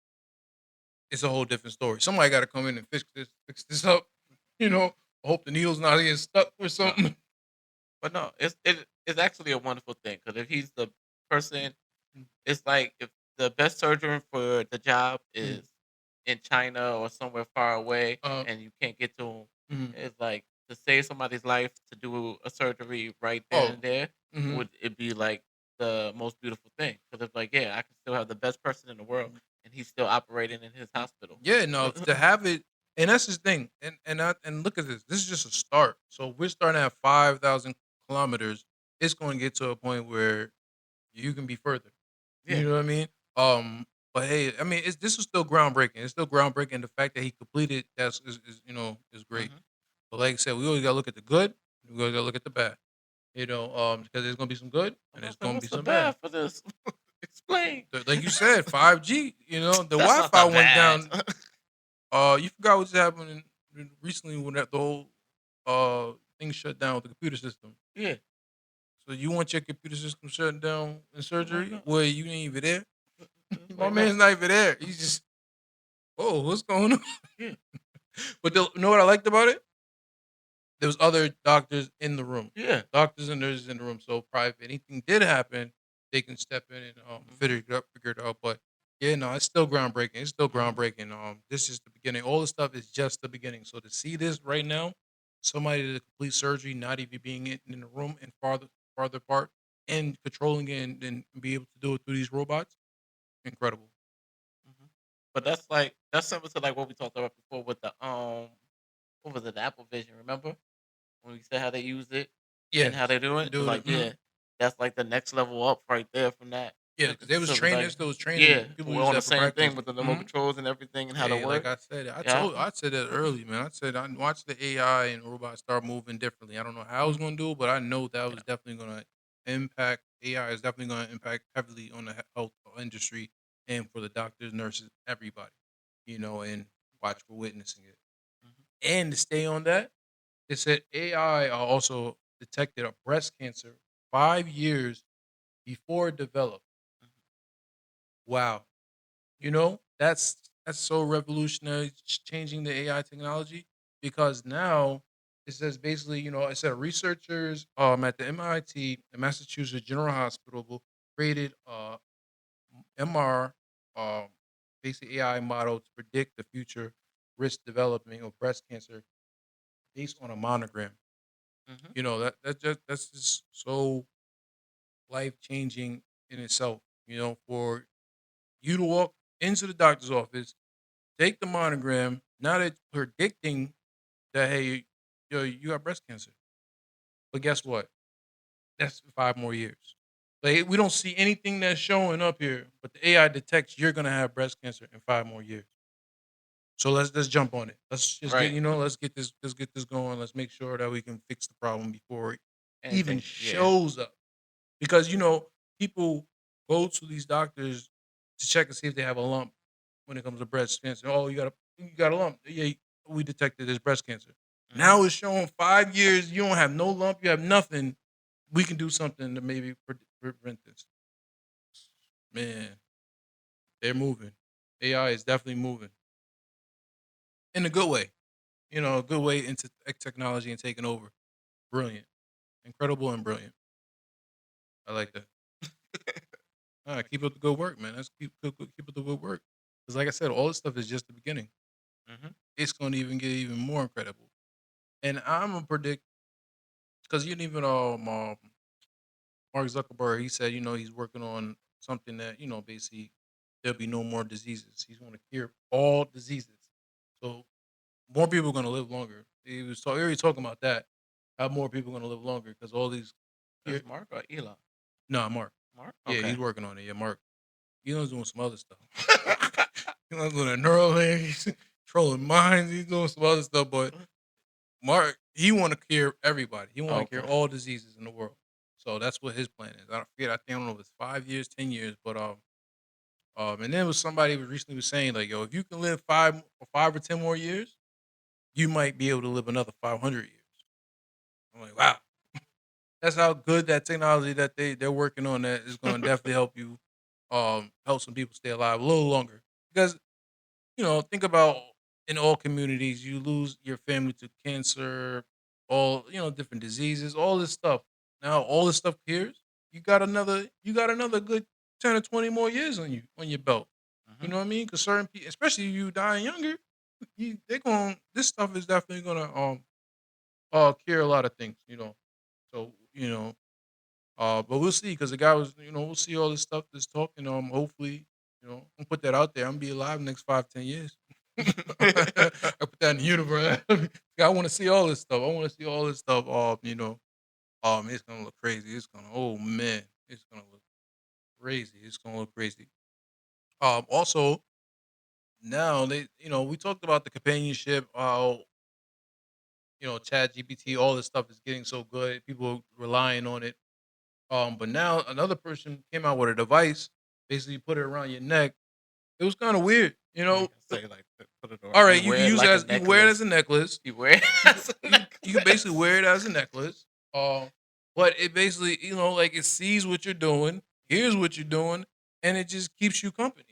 Speaker 2: it's a whole different story. Somebody got to come in and fix this up. I hope the needle's not getting stuck or something.
Speaker 3: But no, it's actually a wonderful thing because if he's the person, it's like if the best surgeon for the job is in China or somewhere far away and you can't get to him,
Speaker 2: Mhm.
Speaker 3: it's like to save somebody's life to do a surgery right then
Speaker 2: Oh.
Speaker 3: and there
Speaker 2: Mhm.
Speaker 3: would it be like the most beautiful thing because it's like yeah I can still have the best person in the world and he's still operating in his hospital.
Speaker 2: Yeah, no, to have it, and that's his thing. And look at this. This is just a start. So we're starting at 5,000 kilometers. It's going to get to a point where you can be further.
Speaker 3: Yeah.
Speaker 2: You know what I mean? But hey, I mean, this is still groundbreaking. It's still groundbreaking. The fact that he completed is is great.
Speaker 3: Mhm.
Speaker 2: But like I said, we always gotta look at the good. We always gotta look at the bad. Because there's gonna be some good
Speaker 3: I'm
Speaker 2: and there's
Speaker 3: about to say,
Speaker 2: gonna be
Speaker 3: what's the
Speaker 2: some bad.
Speaker 3: bad for this? Explain.
Speaker 2: Like you said, 5G. The
Speaker 3: That's not
Speaker 2: Wi-Fi
Speaker 3: the
Speaker 2: went
Speaker 3: bad.
Speaker 2: down. You forgot what's happening recently when the whole thing shut down with the computer system.
Speaker 3: Yeah.
Speaker 2: So you want your computer system shut down in
Speaker 3: Oh my
Speaker 2: surgery?
Speaker 3: God.
Speaker 2: Well, you ain't even there.
Speaker 3: It's
Speaker 2: My
Speaker 3: like, no.
Speaker 2: man's not even there. He's just, oh, what's going on?
Speaker 3: Yeah.
Speaker 2: But you know what I liked about it? There was other doctors in the room,
Speaker 3: Yeah.
Speaker 2: doctors and nurses in the room. So probably if anything did happen, they can step in and figure it out. But yeah, no, it's still groundbreaking. It's still groundbreaking. This is the beginning. All this stuff is just the beginning. So to see this right now, somebody to complete surgery, not even being in the room and farther apart, and controlling it and be able to do it through these robots, incredible.
Speaker 3: Mhm. But that's similar to like what we talked about before with the what was it, the Apple Vision, remember? When we said how they use it and
Speaker 2: Yeah,
Speaker 3: how they do it? It's
Speaker 2: doing
Speaker 3: like,
Speaker 2: it.
Speaker 3: yeah, that's like the next level up right there from that.
Speaker 2: Yeah,
Speaker 3: To,
Speaker 2: because they was
Speaker 3: to be
Speaker 2: training. They
Speaker 3: like,
Speaker 2: still was training
Speaker 3: yeah,
Speaker 2: people
Speaker 3: we're
Speaker 2: use
Speaker 3: on the
Speaker 2: that for
Speaker 3: same thing
Speaker 2: practice.
Speaker 3: with the remote controls and everything and how to
Speaker 2: Yeah, like
Speaker 3: work.
Speaker 2: I said,
Speaker 3: Yeah.
Speaker 2: I said that early, man. I said I watched the AI and robots start moving differently. I don't know how it's going to do it, but I know that was definitely going to impact. AI is definitely going to impact heavily on the health industry and for the doctors, nurses, everybody. And watch for witnessing it.
Speaker 3: Mhm.
Speaker 2: And to stay on that, it said AI also detected a breast cancer 5 years before it developed. Wow. That's so revolutionary, changing the AI technology because now it says basically, it said researchers at the MIT and Massachusetts General Hospital created MR basic AI model to predict the future risk development of breast cancer based on a monogram.
Speaker 3: Mhm.
Speaker 2: That's just so life changing in itself. For you to walk into the doctor's office, take the monogram. Now they're predicting that hey, you got breast cancer. But guess what? That's 5 more years. Like we don't see anything that's showing up here, but the AI detects you're gonna have breast cancer in 5 more years. So let's jump on it. Let's just
Speaker 3: Right.
Speaker 2: let's get this going. Let's make sure that we can fix the problem before it even
Speaker 3: Anything. Yeah.
Speaker 2: shows up. Because people go to these doctors to check and see if they have a lump when it comes to breast cancer. Oh, you got a lump. Yeah, we detected this breast cancer.
Speaker 3: Mhm.
Speaker 2: Now it's showing 5 years. You don't have no lump. You have nothing. We can do something to maybe prevent this. Man, they're moving. AI is definitely moving in a good way. A good way into technology and taking over. Brilliant, incredible, and brilliant. I like that. All right, keep up the good work, man. Let's keep up the good work. Because, like I said, all this stuff is just the beginning.
Speaker 3: Mhm.
Speaker 2: It's going to even get even more incredible. And I'm gonna predict because you didn't even Mark Zuckerberg. He said he's working on something that basically there'll be no more diseases. He's going to cure all diseases. So more people are going to live longer. Already talking about that. How more people are going to live longer because all these.
Speaker 3: That's Mark or Elon?
Speaker 2: No, Mark.
Speaker 3: Mark?
Speaker 2: Yeah, he's
Speaker 3: Okay.
Speaker 2: working on it. Yeah, Mark. Elon's doing some other stuff. Elon's doing a Neuralink. He's trolling minds. He's doing some other stuff, but Mark, he want to cure everybody. He want to cure
Speaker 3: Okay.
Speaker 2: all diseases in the world. So that's what his plan is. I don't forget. I don't know if it's 5 years, 10 years, but and then was somebody was recently was saying like, yo, if you can live 5 or 10 more years, you might be able to live another 500 years. I'm like, wow, that's how good that technology that they're working on that is going to definitely help you, help some people stay alive a little longer because think about in all communities, you lose your family to cancer, all different diseases, all this stuff. Now all this stuff clears. You got another good 10 or 20 more years on your belt. You
Speaker 3: Mhm.
Speaker 2: know what I mean? Because certain people, especially you dying younger, they're going. This stuff is definitely gonna cure a lot of things. So but we'll see because the guy was we'll see all this stuff, this talk, and hopefully I'll put that out there. I'm gonna be alive next 5, 10 years. I put that in the universe. I want to see all this stuff. I want to see all this stuff. It's gonna look crazy. Oh man, it's gonna look crazy. It's gonna look crazy. Also now we talked about the companionship, how Chat GPT, all this stuff is getting so good, people relying on it. But now another person came out with a device, basically put it around your neck. It was kind of weird, you
Speaker 3: I
Speaker 2: know.
Speaker 3: say like put it on.
Speaker 2: All
Speaker 3: You
Speaker 2: right, you can
Speaker 3: wear it
Speaker 2: use it
Speaker 3: like a
Speaker 2: as you can wear it as
Speaker 3: necklace.
Speaker 2: a necklace.
Speaker 3: You wear it
Speaker 2: You
Speaker 3: as a
Speaker 2: you can basically
Speaker 3: necklace.
Speaker 2: wear it as a necklace. But it basically, like it sees what you're doing, hears what you're doing, and it just keeps you company.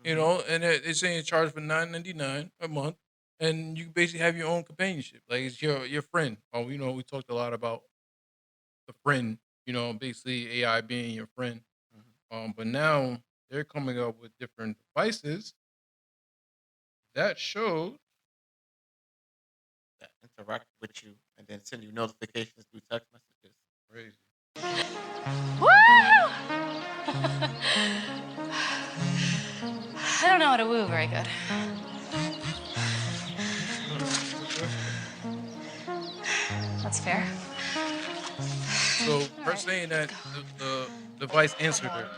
Speaker 3: Hmm.
Speaker 2: And it's saying charge for $9.99 a month, and you basically have your own companionship. Like it's your friend. Oh, we talked a lot about the friend. Basically AI being your friend. But now they're coming up with different devices that show
Speaker 3: That interact with you and then send you notifications through text messages.
Speaker 2: crazy.
Speaker 8: Woo! I don't know how to woo very good. That's fair.
Speaker 2: So her saying that the device answered her.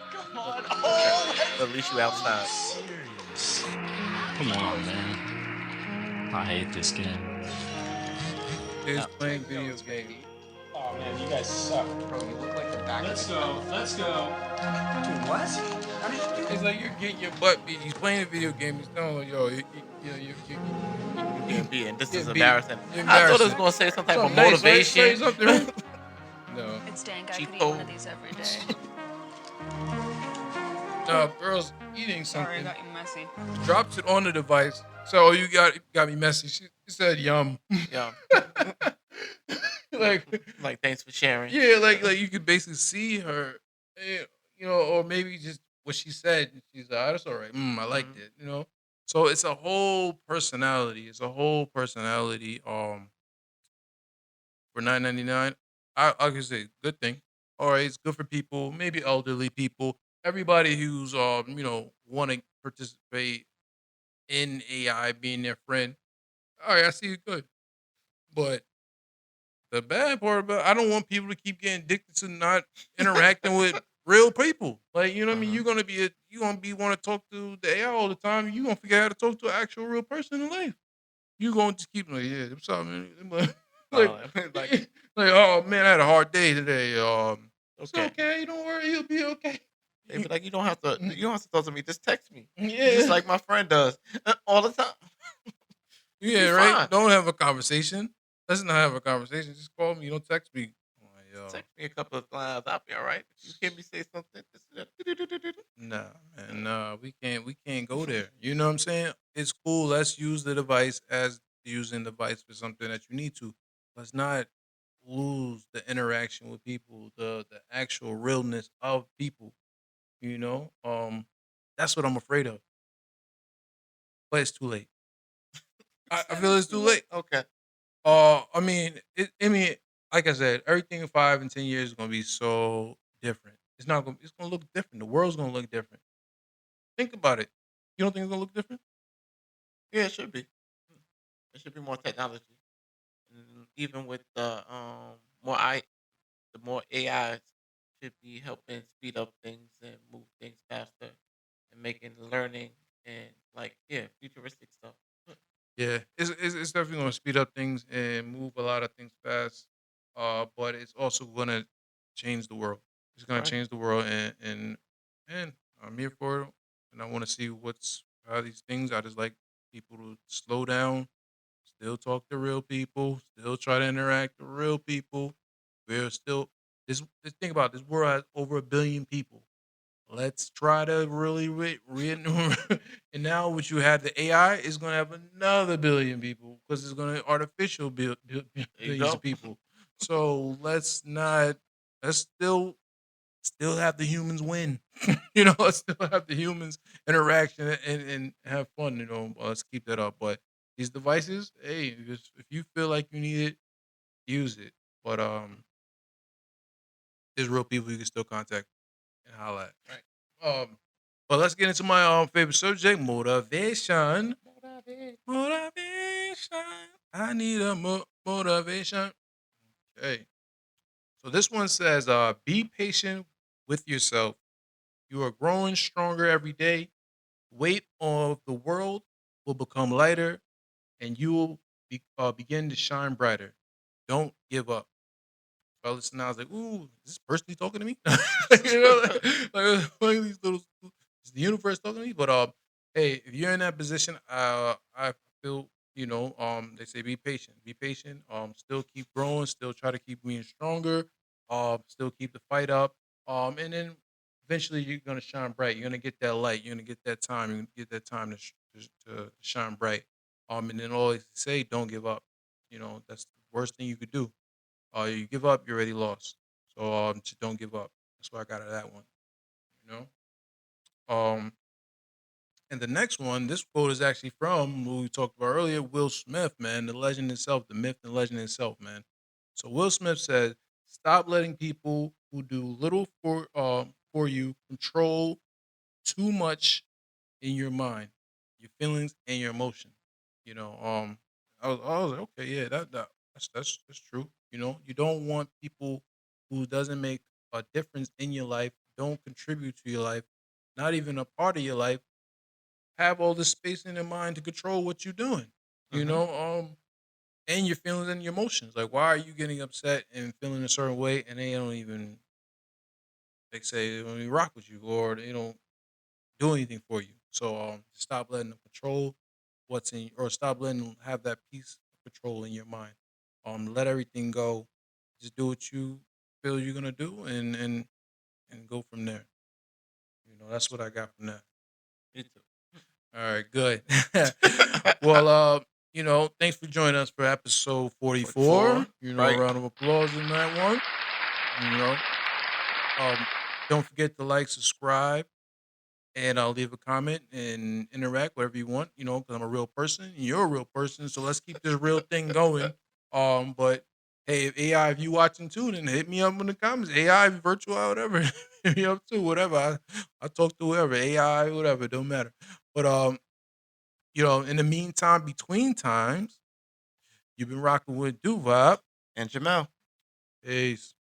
Speaker 3: At least you outside.
Speaker 9: Come on, man. I hate this game.
Speaker 2: Is
Speaker 3: Yeah.
Speaker 2: playing video games.
Speaker 10: Oh man, you guys suck.
Speaker 11: Bro, you look like the back
Speaker 10: Let's
Speaker 11: of the
Speaker 10: go. Let's go.
Speaker 11: Dude, what? How did you do
Speaker 2: It's like you're getting your butt beat. He's playing a video game. He's telling yo, you
Speaker 3: Getting beaten. This is
Speaker 2: getting beat.
Speaker 3: embarrassing.
Speaker 2: You're
Speaker 3: I thought it was
Speaker 2: embarrassing.
Speaker 3: gonna say some type of
Speaker 2: Something nice, right?
Speaker 3: motivation.
Speaker 2: Say something, right? No.
Speaker 8: It's dank. I
Speaker 3: Cheap
Speaker 8: could eat one
Speaker 3: code.
Speaker 8: of these every day.
Speaker 2: No, girl's eating
Speaker 8: Sorry, I
Speaker 2: something.
Speaker 8: got you messy.
Speaker 2: Drops it on the device. So you got me messy. She said yum.
Speaker 3: Yeah.
Speaker 2: like
Speaker 3: Like thanks for sharing.
Speaker 2: yeah, like you could basically see her, or maybe just what she said. And she's like, that's all right. I liked it. So it's a whole personality. It's a whole personality. For $9.99, I could say good thing. All right, it's good for people, maybe elderly people, everybody who's want to participate in AI being their friend. All right, I see it good, but the bad part about I don't want people to keep getting addicted to not interacting with real people. Like what I mean,
Speaker 3: Mhm.
Speaker 2: you're gonna be want to talk to the AI all the time. You gonna forget how to talk to an actual real person in life. You gonna just keep like, yeah, what's up, man? like,
Speaker 3: Like
Speaker 2: like, oh man, I had a hard day today. It's
Speaker 3: okay.
Speaker 2: okay. Don't worry, you'll be okay.
Speaker 3: They be like, you don't have to talk to me. Just text me.
Speaker 2: Yeah,
Speaker 3: Just like my friend does all the time.
Speaker 2: yeah,
Speaker 3: Be
Speaker 2: right.
Speaker 3: fine.
Speaker 2: Don't have a conversation. Let's not have a conversation. Just call me. Don't text me. I'm like, yo,
Speaker 3: Text me a couple of times. I'll be all right. You hear me say something?
Speaker 2: nah, man, nah. We can't go there. You know what I'm saying? It's cool. Let's use the device as using the device for something that you need to. Let's not lose the interaction with people, the actual realness of people. You know, that's what I'm afraid of. But it's too late. I feel it's too late.
Speaker 3: Okay.
Speaker 2: I mean, I mean, like I said, everything in 5 and 10 years is gonna be so different. It's not gonna. It's gonna look different. The world's gonna look different. Think about it. You don't think it's gonna look different?
Speaker 3: Yeah, it should be. There should be more technology. Even with the more the more AI should be helping speed up things and move things faster and making learning and like futuristic stuff.
Speaker 2: Yeah, it's definitely gonna speed up things and move a lot of things fast. But it's also gonna change the world. It's gonna
Speaker 3: Right.
Speaker 2: change the world, and I'm here for it. And I want to see how these things. I just like people to slow down, still talk to real people, still try to interact with real people. We're still this thing about this world has over 1 billion people. Let's try to really and now what you have the AI is going to have another 1 billion people because it's going to artificial
Speaker 3: There you
Speaker 2: billions
Speaker 3: go.
Speaker 2: of people. So let's still have the humans win. Let's still have the humans interaction and have fun. Let's keep that up. But these devices, hey, if you feel like you need it, use it. But there's real people you can still contact and holla at. Right. But let's get into my favorite subject, motivation. Motivation. I need a motivation. Okay. So this one says, be patient with yourself You are growing stronger every day. Weight of the world will become lighter, and you will begin to shine brighter. Don't give up. So I listened, I was like, "Ooh, is this personally talking to me?" You know, like these little, is the universe talking to me? But hey, if you're in that position, I feel they say be patient, be patient. Still keep growing, still try to keep being stronger. Still keep the fight up. And then eventually you're gonna shine bright. You're gonna get that light. You're gonna get that time. You're gonna get that time to shine bright. And then always say, don't give up. That's the worst thing you could do. You give up, you're already lost. So just don't give up. That's what I got out of that one. You know. And the next one, this quote is actually from who we talked about earlier, Will Smith, man, the legend itself, the myth and legend itself, man. So Will Smith said, "Stop letting people who do little for you control too much in your mind, your feelings, and your emotion." You know, I was like, okay, yeah, that's true. You don't want people who doesn't make a difference in your life, don't contribute to your life, not even a part of your life, have all this space in their mind to control what you're doing. You
Speaker 3: Mm-hmm.
Speaker 2: know, and your feelings and your emotions. Like, why are you getting upset and feeling a certain way, and they don't even, they say, they don't even rock with you, or they don't do anything for you. So stop letting them control what's in, or stop letting them have that piece of control in your mind. Let everything go. Just do what you feel you're gonna do, and go from there. That's what I got from that.
Speaker 3: Me too.
Speaker 2: All right, good. Well, thanks for joining us for episode 44.
Speaker 3: 44, right.
Speaker 2: A round of applause in that one. You know, don't forget to like, subscribe, and I'll leave a comment and interact whatever you want. Because I'm a real person, and you're a real person, so let's keep this real thing going. But hey, if AI, if you watching too, then hit me up in the comments. AI, virtual, whatever, hit me up too. Whatever, I talk to whoever, AI, whatever, don't matter. But in the meantime, between times, you've been rocking with Duvop
Speaker 3: And Jamel.
Speaker 2: Peace.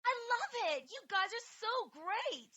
Speaker 12: I love it. You guys are so great.